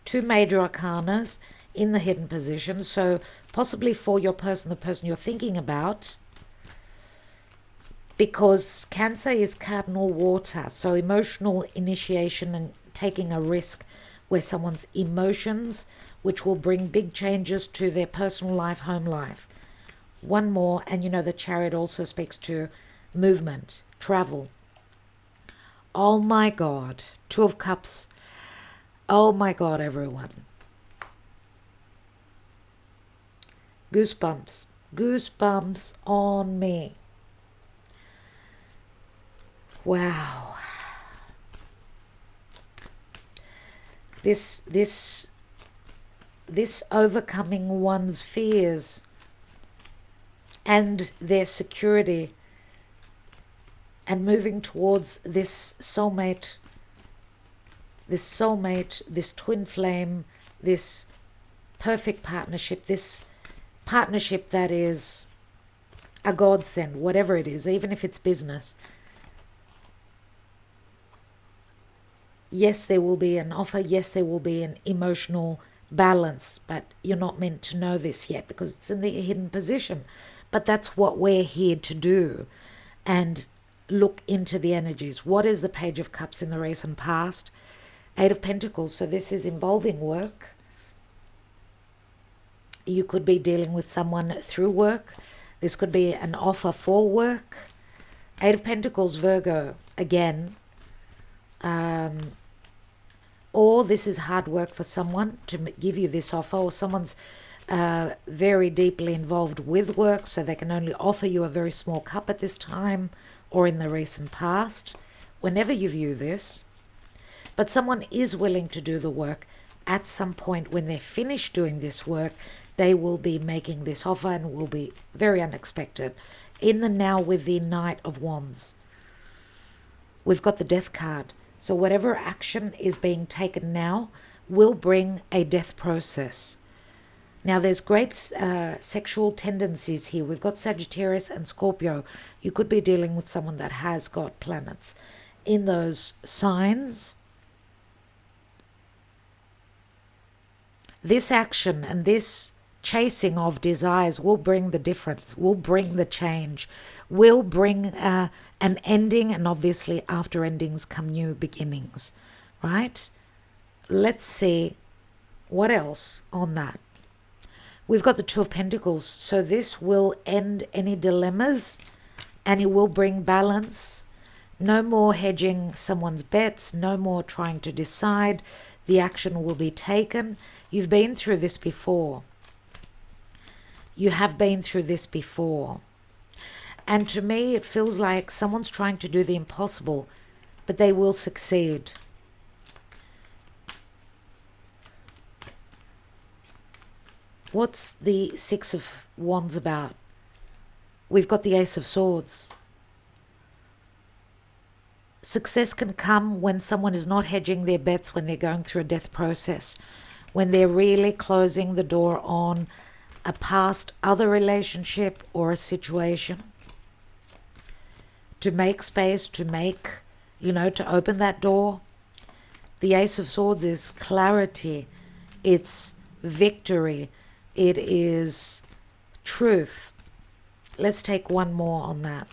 S1: Two major arcanas in the hidden position, so possibly for your person, the person you're thinking about, because Cancer is cardinal water, so emotional initiation and taking a risk where someone's emotions, which will bring big changes to their personal life, home life. One more, and you know the Chariot also speaks to movement, travel. Oh my God, Two of Cups. Oh my God, everyone. Goosebumps. Goosebumps on me. Wow. This overcoming one's fears and their security and moving towards this soulmate, this twin flame, this perfect partnership, this partnership that is a godsend, whatever it is, even if it's business. Yes, there will be an offer. Yes, there will be an emotional balance, but you're not meant to know this yet because it's in the hidden position. But that's what we're here to do, and look into the energies. What is the Page of Cups in the recent past? Eight of Pentacles. So this is involving work. You could be dealing with someone through work. This could be an offer for work. Eight of Pentacles, Virgo, again. Or this is hard work for someone to give you this offer, or someone's very deeply involved with work, so they can only offer you a very small cup at this time or in the recent past, whenever you view this. But someone is willing to do the work. At some point when they're finished doing this work, they will be making this offer and will be very unexpected. In the now with the Knight of Wands, we've got the Death card. So whatever action is being taken now will bring a death process. Now, there's great sexual tendencies here. We've got Sagittarius and Scorpio. You could be dealing with someone that has got planets in those signs. This action and this chasing of desires will bring the difference, will bring the change, will bring an ending, and obviously after endings come new beginnings, right? Let's see what else on that. We've got the Two of Pentacles, so this will end any dilemmas and it will bring balance. No more hedging someone's bets, no more trying to decide. The action will be taken. You've been through this before. You have been through this before. And to me, it feels like someone's trying to do the impossible, but they will succeed. What's the Six of Wands about? We've got the Ace of Swords. Success can come when someone is not hedging their bets, when they're going through a death process, when they're really closing the door on a past other relationship or a situation. To make space, to make, to open that door. The Ace of Swords is clarity. It's victory. It is truth. Let's take one more on that.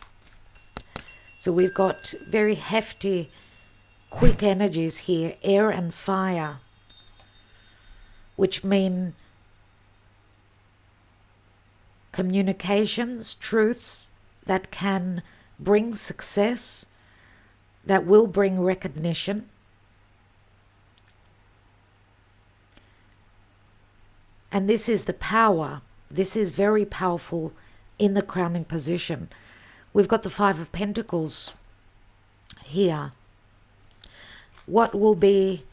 S1: So we've got very hefty, quick energies here, air and fire, which mean communications, truths that can bring success, that will bring recognition. And this is the power. This is very powerful in the crowning position. We've got the Five of Pentacles here. What will be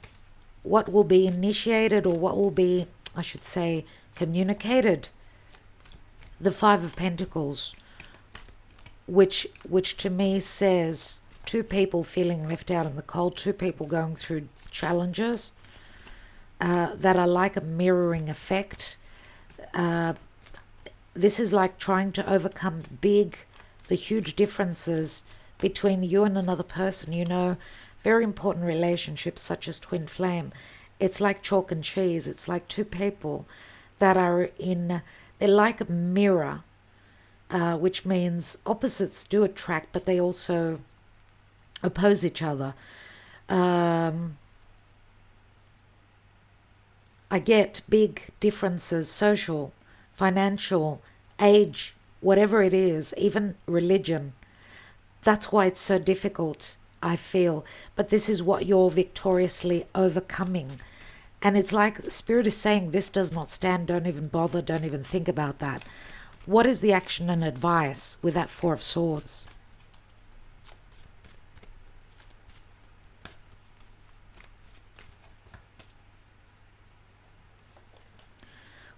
S1: initiated, or what will be, I should say, communicated? The Five of Pentacles, which to me says two people feeling left out in the cold, two people going through challenges that are like a mirroring effect. This is like trying to overcome the huge differences between you and another person, very important relationships such as twin flame. It's like chalk and cheese. It's like two people that are they're like a mirror, which means opposites do attract, but they also oppose each other. I get big differences, social, financial, age, whatever it is, even religion. That's why it's so difficult, I feel. But this is what you're victoriously overcoming. And it's like Spirit is saying, this does not stand, don't even bother, don't even think about that. What is the action and advice with that Four of Swords?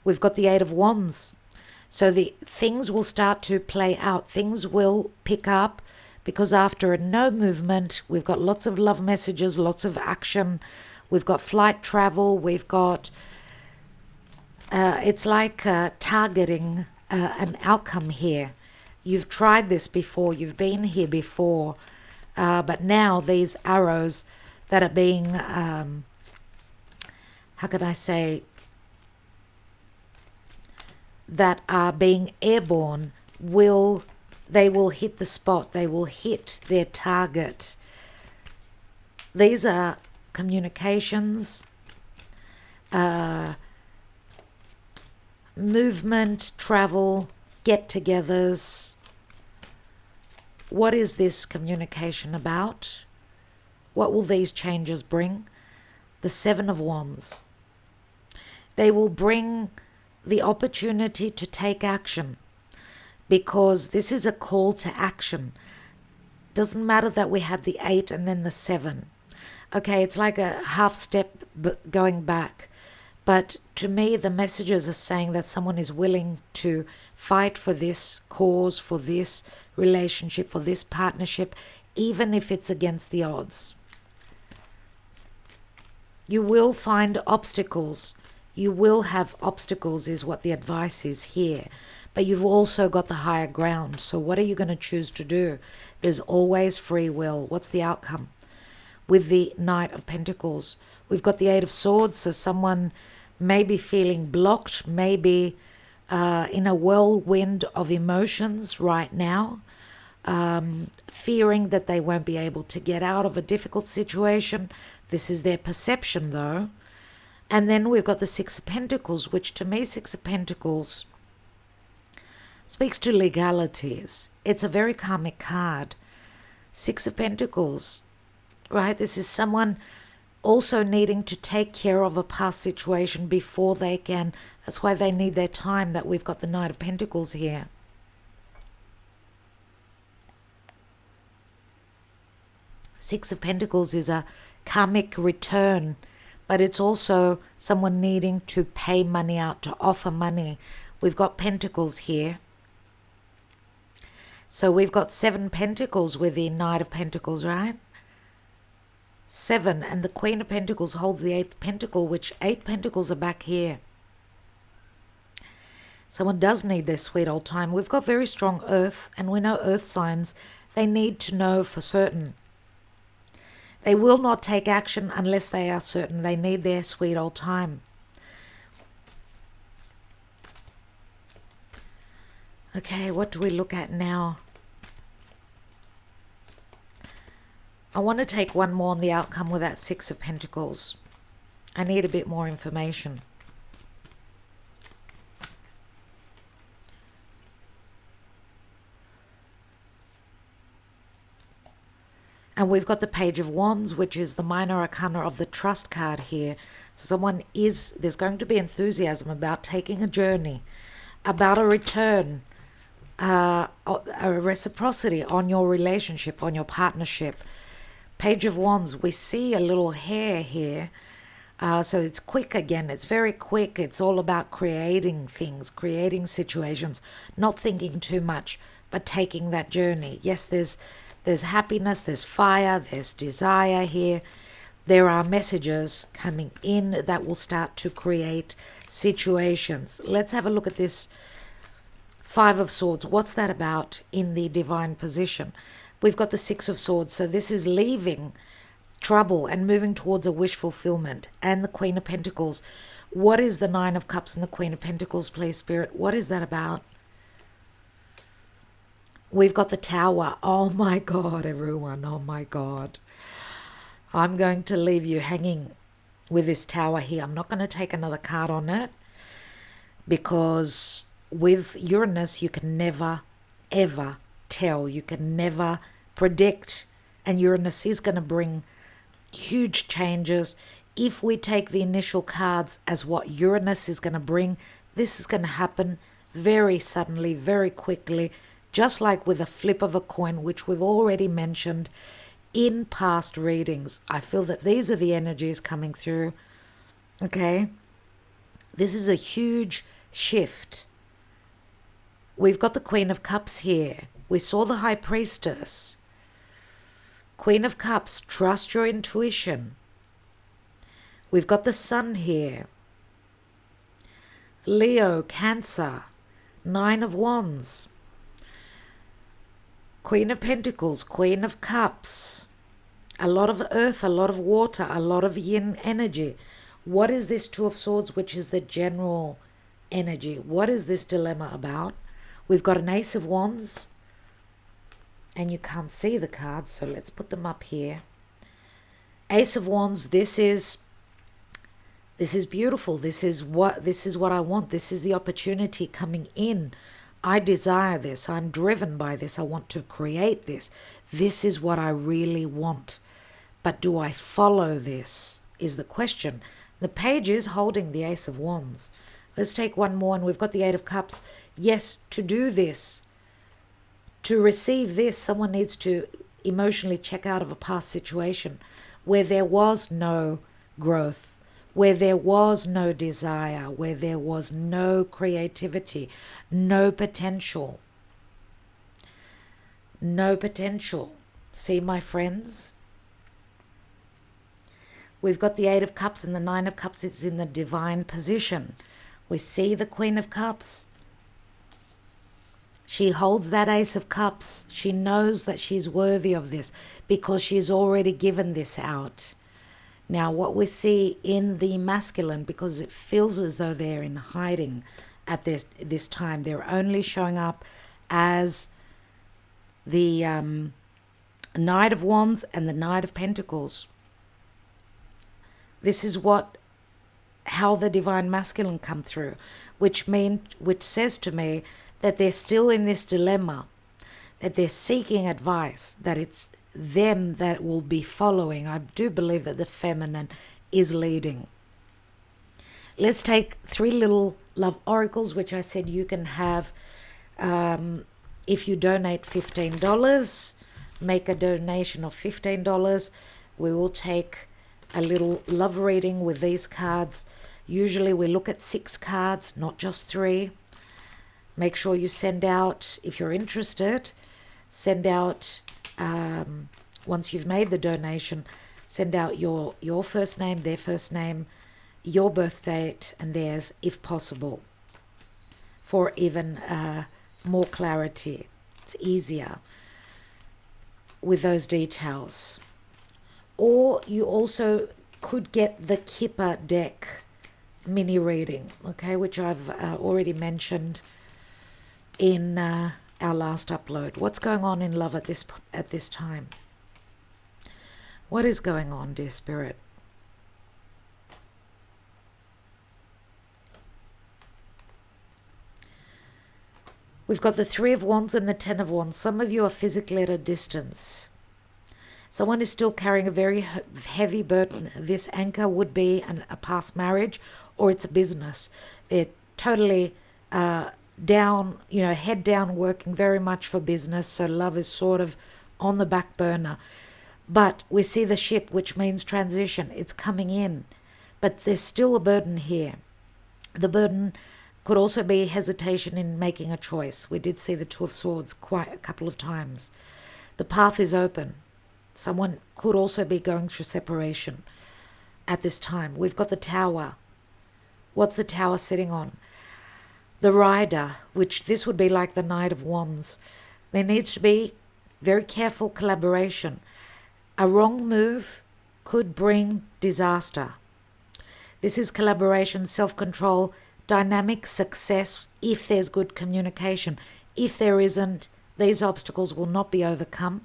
S1: We've got the Eight of Wands. So the things will start to play out. Things will pick up because after a no movement, we've got lots of love messages, lots of action. We've got flight travel. We've got, it's like targeting an outcome here. You've tried this before. You've been here before. But now these arrows that are being, how can I say, that are being airborne they will hit the spot, they will hit their target. These are communications, movement, travel, get-togethers. What is this communication about? What will these changes bring? The Seven of Wands. They will bring the opportunity to take action, because this is a call to action. Doesn't matter that we had the 8 and then the 7. Okay, it's like a half step going back. But to me, the messages are saying that someone is willing to fight for this cause, for this relationship, for this partnership, even if it's against the odds. You will find obstacles. You will have obstacles is what the advice is here. But you've also got the higher ground. So what are you going to choose to do? There's always free will. What's the outcome? With the Knight of Pentacles, we've got the Eight of Swords. So someone may be feeling blocked, maybe in a whirlwind of emotions right now, fearing that they won't be able to get out of a difficult situation. This is their perception though. And then we've got the Six of Pentacles, which to me, Six of Pentacles speaks to legalities. It's a very karmic card. Six of Pentacles, right? This is someone also needing to take care of a past situation before they can. That's why they need their time, that we've got the Knight of Pentacles here. Six of Pentacles is a karmic return, but it's also someone needing to pay money out, to offer money. We've got Pentacles here. So we've got 7 Pentacles with the Knight of Pentacles, right? 7, and the Queen of Pentacles holds the 8th Pentacle, which 8 Pentacles are back here. Someone does need their sweet old time. We've got very strong earth, and we know earth signs, they need to know for certain. They will not take action unless they are certain. They need their sweet old time. Okay, what do we look at now? I want to take one more on the outcome with that Six of Pentacles. I need a bit more information. And we've got the Page of Wands, which is the minor arcana of the Trust card here. So there's going to be enthusiasm about taking a journey, about a return, a reciprocity on your relationship, on your partnership. Page of Wands, we see a little hair here. So it's quick again. It's very quick. It's all about creating things, creating situations, not thinking too much, but taking that journey. Yes, there's happiness, there's fire, there's desire here. There are messages coming in that will start to create situations. Let's have a look at this Five of Swords. What's that about in the divine position? We've got the Six of Swords. So this is leaving trouble and moving towards a wish fulfillment. And the Queen of Pentacles. What is the Nine of Cups and the Queen of Pentacles, please, Spirit? What is that about? We've got the Tower. Oh my God, everyone. Oh my God. I'm going to leave you hanging with this Tower here. I'm not going to take another card on it, because with Uranus, you can never, ever tell. You can never predict. And Uranus is going to bring huge changes. If we take the initial cards as what Uranus is going to bring, this is going to happen very suddenly, very quickly. Just like with a flip of a coin, which we've already mentioned in past readings. I feel that these are the energies coming through. Okay. This is a huge shift. We've got the Queen of Cups here. We saw the High Priestess. Queen of Cups, trust your intuition. We've got the Sun here. Leo, Cancer, Nine of Wands. Queen of Pentacles, Queen of Cups. A lot of earth, a lot of water, a lot of yin energy. What is this Two of Swords, which is the general energy? What is this dilemma about? We've got an Ace of Wands. And you can't see the cards, so let's put them up here. Ace of Wands, this is beautiful. This is what I want. This is the opportunity coming in. I desire this. I'm driven by this. I want to create this. This is what I really want. But do I follow this is the question. The page is holding the Ace of Wands. Let's take one more, and we've got the Eight of Cups. Yes, to do this, to receive this, someone needs to emotionally check out of a past situation where there was no growth, where there was no desire, where there was no creativity, no potential. No potential. See, my friends? We've got the Eight of Cups, and the Nine of Cups is in the divine position. We see the Queen of Cups. She holds that Ace of Cups. She knows that she's worthy of this because she's already given this out. Now, what we see in the masculine, because it feels as though they're in hiding at this time, they're only showing up as the Knight of Wands and the Knight of Pentacles. This is how the divine masculine come through, which says to me that they're still in this dilemma, that they're seeking advice, that it's them that will be following. I do believe that the feminine is leading. Let's take 3 little love oracles, which I said you can have if you donate $15. Make a donation of $15. We will take a little love reading with these cards. Usually we look at 6 cards, not just 3. Make sure you send out, if you're interested, send out, once you've made the donation, send out your first name, their first name, your birth date, and theirs, if possible, for even more clarity. It's easier with those details. Or you also could get the Kipper deck mini reading, okay, which I've already mentioned in our last upload. What's going on in love at this time? What is going on, dear Spirit? We've got the 3 of Wands and the 10 of Wands. Some of you are physically at a distance. Someone is still carrying a very heavy burden. This anchor would be a past marriage, or it's a business. They're totally down, head down, working very much for business. So love is sort of on the back burner. But we see the ship, which means transition. It's coming in. But there's still a burden here. The burden could also be hesitation in making a choice. We did see the 2 of Swords quite a couple of times. The path is open. Someone could also be going through separation at this time. We've got the Tower. What's the Tower sitting on? The Rider, which this would be like the Knight of Wands. There needs to be very careful collaboration. A wrong move could bring disaster. This is collaboration, self-control, dynamic success if there's good communication. If there isn't, these obstacles will not be overcome.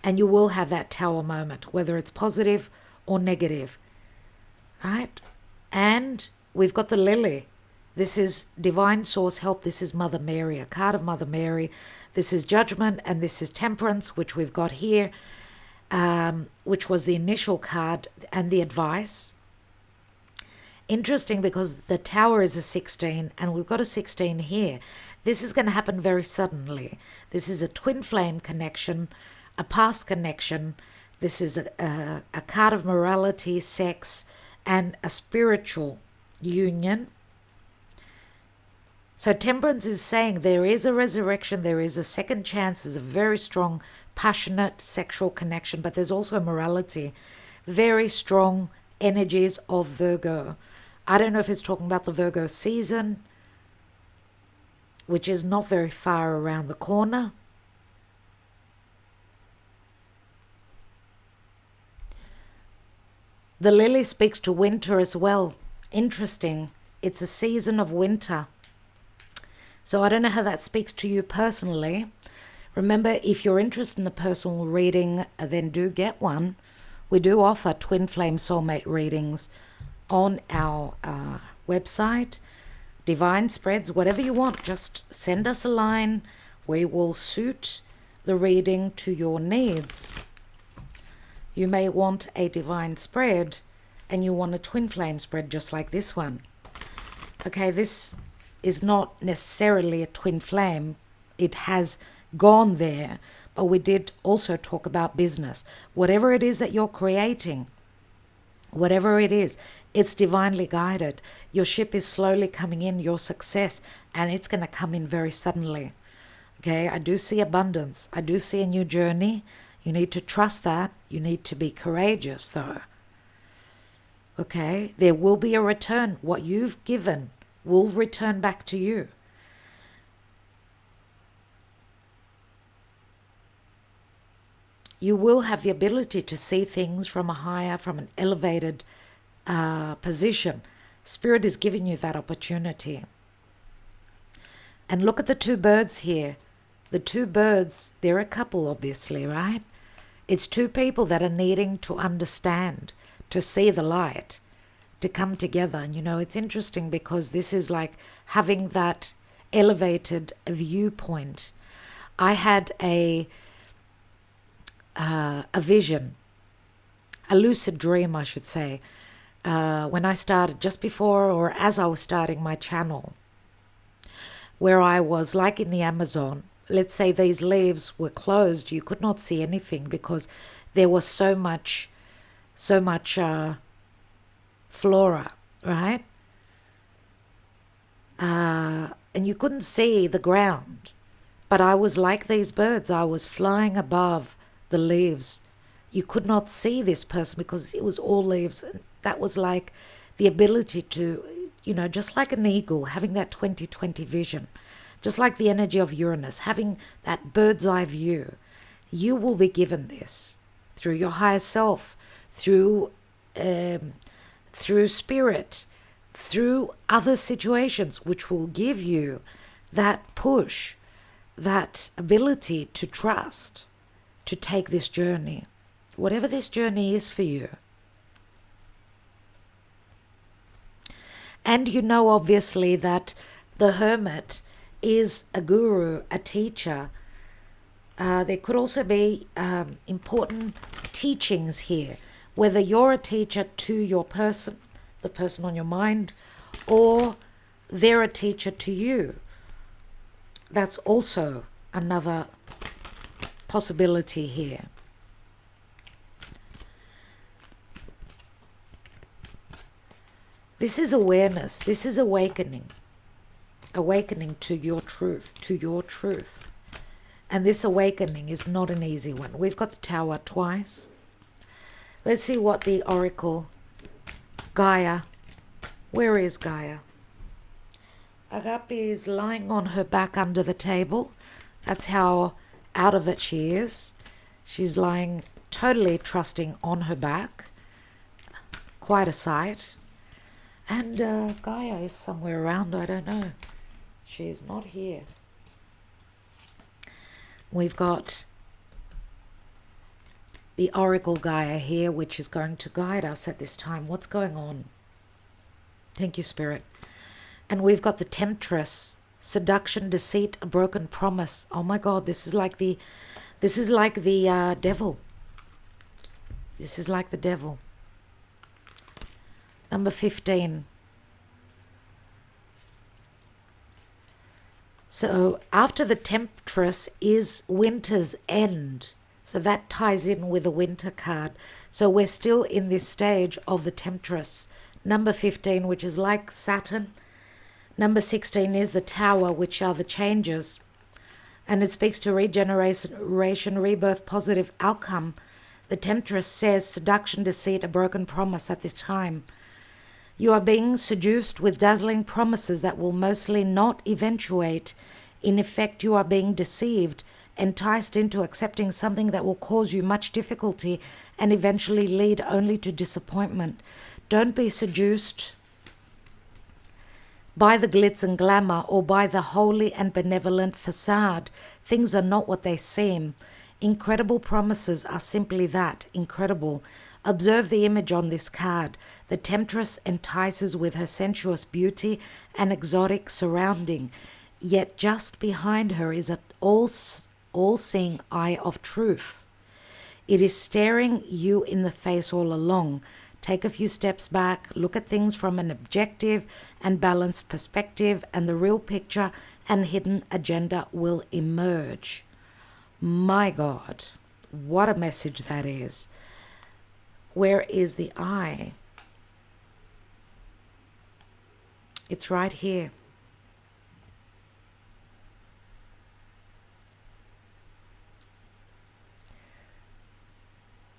S1: And you will have that Tower moment, whether it's positive or negative. Right? And we've got the Lily. This is divine source help. This is Mother Mary, a card of Mother Mary. This is Judgment, and this is Temperance, which we've got here, which was the initial card, and the advice. Interesting, because the Tower is a 16, and we've got a 16 here. This is going to happen very suddenly. This is a twin flame connection, a past connection. This is a card of morality, sex, and a spiritual union. So Temperance is saying there is a resurrection, there is a second chance, there's a very strong, passionate sexual connection, but there's also morality, very strong energies of Virgo. I don't know if it's talking about the Virgo season, which is not very far around the corner. The Lily speaks to winter as well. Interesting. It's a season of winter. So I don't know how that speaks to you personally. Remember, if you're interested in a personal reading, then do get one. We do offer twin flame soulmate readings on our website. Divine spreads, whatever you want, just send us a line. We will suit the reading to your needs. You may want a divine spread and you want a twin flame spread just like this one. Okay, this is not necessarily a twin flame. It has gone there, but we did also talk about business. Whatever it is that you're creating, whatever it is, it's divinely guided. Your ship is slowly coming in, your success, and it's going to come in very suddenly. Okay, I do see abundance. I do see a new journey. You need to trust that. You need to be courageous, though. Okay? There will be a return. What you've given will return back to you. You will have the ability to see things from a higher, from an elevated position. Spirit is giving you that opportunity. And look at the two birds here. The two birds, they're a couple, obviously, right? It's two people that are needing to understand, to see the light, to come together. And it's interesting because this is like having that elevated viewpoint. I had a vision, a lucid dream, I should say, when I started, just before or as I was starting my channel, where I was like in the Amazon. Let's say these leaves were closed, you could not see anything because there was so much flora, right? And you couldn't see the ground. But I was like these birds. I was flying above the leaves. You could not see this person because it was all leaves. That was like the ability to, just like an eagle, having that 20/20 vision. Just like the energy of Uranus, having that bird's eye view. You will be given this through your higher self, through spirit, through other situations, which will give you that push, that ability to trust, to take this journey, whatever this journey is for you. And obviously, that the Hermit is a guru, a teacher. There could also be important teachings here, whether you're a teacher to your person, the person on your mind, or they're a teacher to you. That's also another possibility here. This is awareness. This is awakening. Awakening to your truth, And this awakening is not an easy one. We've got the Tower twice. Let's see what the Oracle, Gaia, where is Gaia? Agape is lying on her back under the table. That's how out of it she is. She's lying totally trusting on her back. Quite a sight. And Gaia is somewhere around, I don't know. She's not here. We've got the Oracle Gaia here, which is going to guide us at this time. What's going on? Thank you, Spirit. And we've got the Temptress, seduction, deceit, a broken promise. Oh my God, this is like the devil. This is like the devil. Number 15. So after the Temptress is Winter's End. So that ties in with the Winter card. So we're still in this stage of the Temptress. Number 15, which is like Saturn. Number 16 is the Tower, which are the changes. And it speaks to regeneration, rebirth, positive outcome. The Temptress says seduction, deceit, a broken promise at this time. You are being seduced with dazzling promises that will mostly not eventuate. In effect, you are being deceived, enticed into accepting something that will cause you much difficulty and eventually lead only to disappointment. Don't be seduced by the glitz and glamour or by the holy and benevolent facade. Things are not what they seem. Incredible promises are simply that, incredible. Observe the image on this card. The Temptress entices with her sensuous beauty and exotic surrounding, yet just behind her is an all-seeing eye of truth. It is staring you in the face all along. Take a few steps back, look at things from an objective and balanced perspective, and the real picture and hidden agenda will emerge. My God, what a message that is. Where is the eye? It's right here.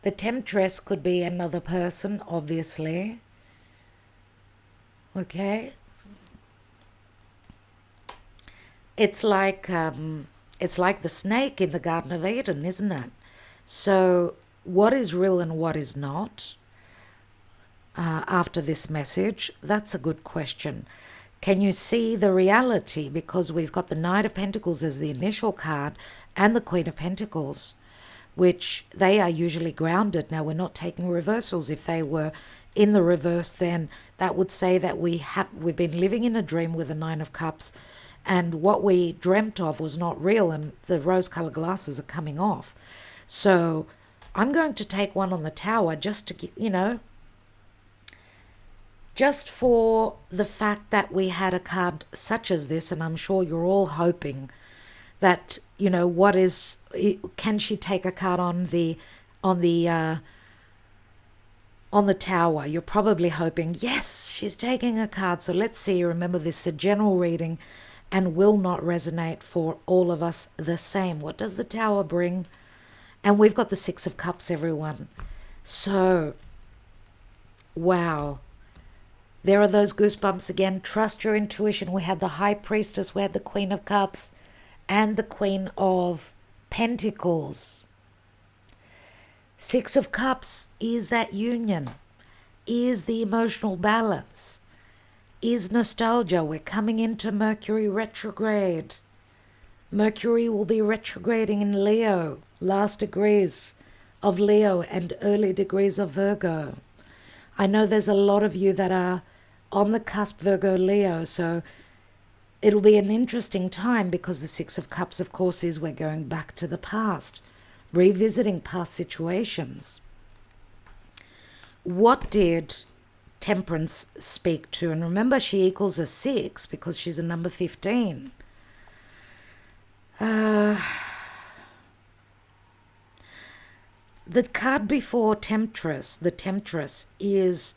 S1: The Temptress could be another person, obviously. Okay, it's like um, it's like the snake in the Garden of Eden, isn't it? So, what is real and what is not? After this message, that's a good question. Can you see the reality? Because we've got the Knight of Pentacles as the initial card and the Queen of Pentacles, which they are usually grounded. Now, we're not taking reversals. If they were in the reverse, then that would say that we've been living in a dream with the Nine of Cups, and what we dreamt of was not real, and the rose-colored glasses are coming off. So I'm going to take one on the Tower just to get, just for the fact that we had a card such as this, and I'm sure you're all hoping that, what is, can she take a card on the on the Tower? You're probably hoping, yes, she's taking a card. So let's see. Remember, this is a general reading and will not resonate for all of us the same. What does the Tower bring? And we've got the Six of Cups, everyone. So, wow. There are those goosebumps again. Trust your intuition. We had the High Priestess, we had the Queen of Cups, and the Queen of Pentacles. Six of Cups is that union, is the emotional balance, is nostalgia. We're coming into Mercury retrograde. Mercury will be retrograding in Leo, last degrees of Leo and early degrees of Virgo. I know there's a lot of you that are on the cusp Virgo Leo, so it'll be an interesting time because the Six of Cups, of course, is we're going back to the past, revisiting past situations. What did Temperance speak to? And remember, she equals a 6 because she's a number 15. The card before Temptress, the Temptress, is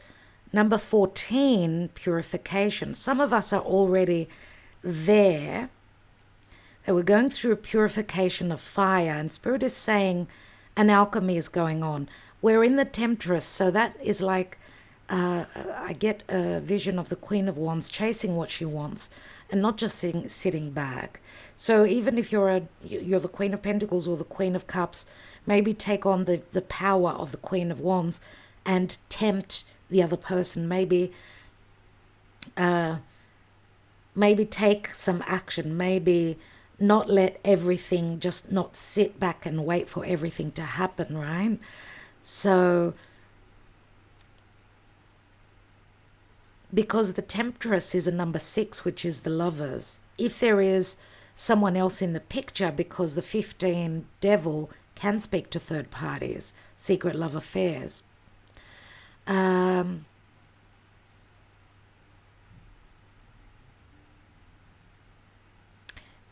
S1: number 14, purification. Some of us are already there. That we're going through a purification of fire, and Spirit is saying an alchemy is going on. We're in the Temptress, so that is like, I get a vision of the Queen of Wands chasing what she wants and not just sitting back. So even if you're the Queen of Pentacles or the Queen of Cups, maybe take on the power of the Queen of Wands and tempt the other person. Maybe take some action. Maybe not let everything, just not sit back and wait for everything to happen, right? So, because the Temptress is a number 6, which is the Lovers. If there is someone else in the picture, because the 15 Devil can speak to third parties, secret love affairs.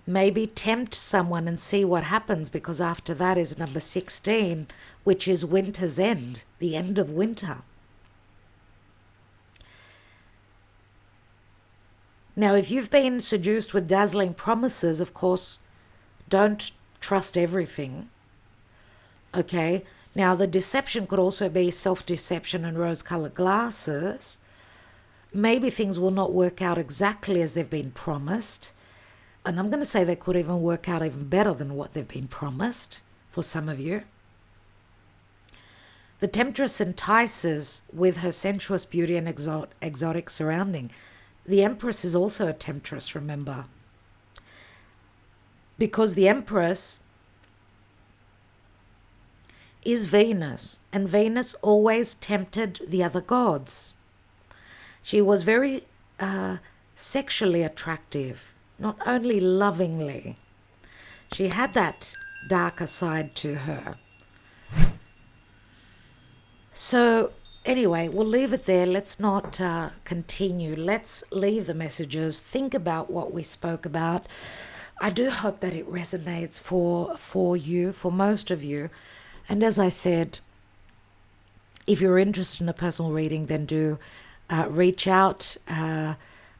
S1: Maybe tempt someone and see what happens, because after that is number 16, which is winter's end, the end of winter. Now, if you've been seduced with dazzling promises, of course, don't trust everything. Okay, now the deception could also be self-deception and rose-colored glasses. Maybe things will not work out exactly as they've been promised. And I'm going to say they could even work out even better than what they've been promised for some of you. The Temptress entices with her sensuous beauty and exotic surrounding. The Empress is also a Temptress, remember. Because the Empress is Venus, and Venus always tempted the other gods. She was very sexually attractive, not only lovingly. She had that darker side to her. So anyway, we'll leave it there. Let's not continue. Let's leave the messages. Think about what we spoke about. I do hope that it resonates for you, for most of you. And as I said, if you're interested in a personal reading, then do reach out.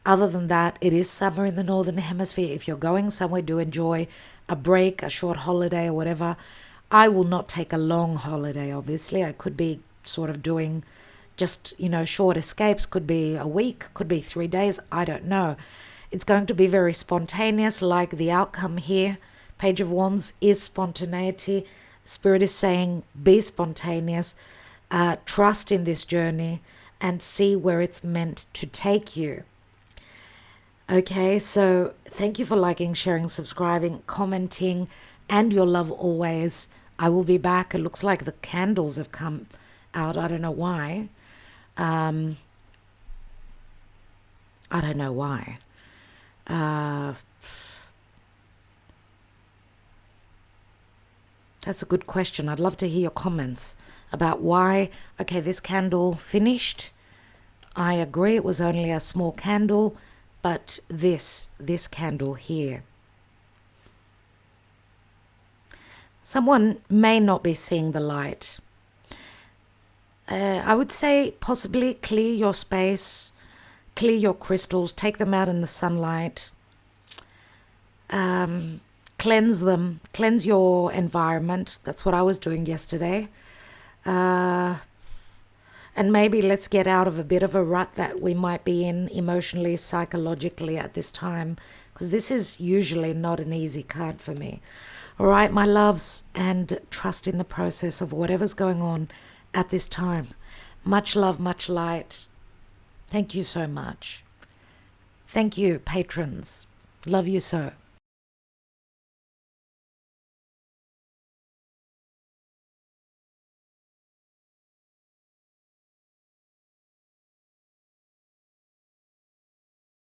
S1: Other than that, it is summer in the Northern Hemisphere. If you're going somewhere, do enjoy a break, a short holiday or whatever. I will not take a long holiday, obviously. I could be sort of doing, just, short escapes. Could be a week, could be 3 days, I don't know. It's going to be very spontaneous, like the outcome here. Page of Wands is spontaneity. Spirit is saying be spontaneous, trust in this journey, and see where it's meant to take you. Okay, so thank you for liking, sharing, subscribing, commenting, and your love always. I will be back. It looks like the candles have come out. I don't know why. I don't know why. That's a good question. I'd love to hear your comments about why. Okay, this candle finished. I agree it was only a small candle, but this candle here. Someone may not be seeing the light. I would say possibly clear your space, clear your crystals, take them out in the sunlight, cleanse them, cleanse your environment. That's what I was doing yesterday. And maybe let's get out of a bit of a rut that we might be in emotionally, psychologically at this time, because this is usually not an easy card for me. All right, my loves, and trust in the process of whatever's going on at this time. Much love, much light. Thank you so much. Thank you, patrons. Love you so.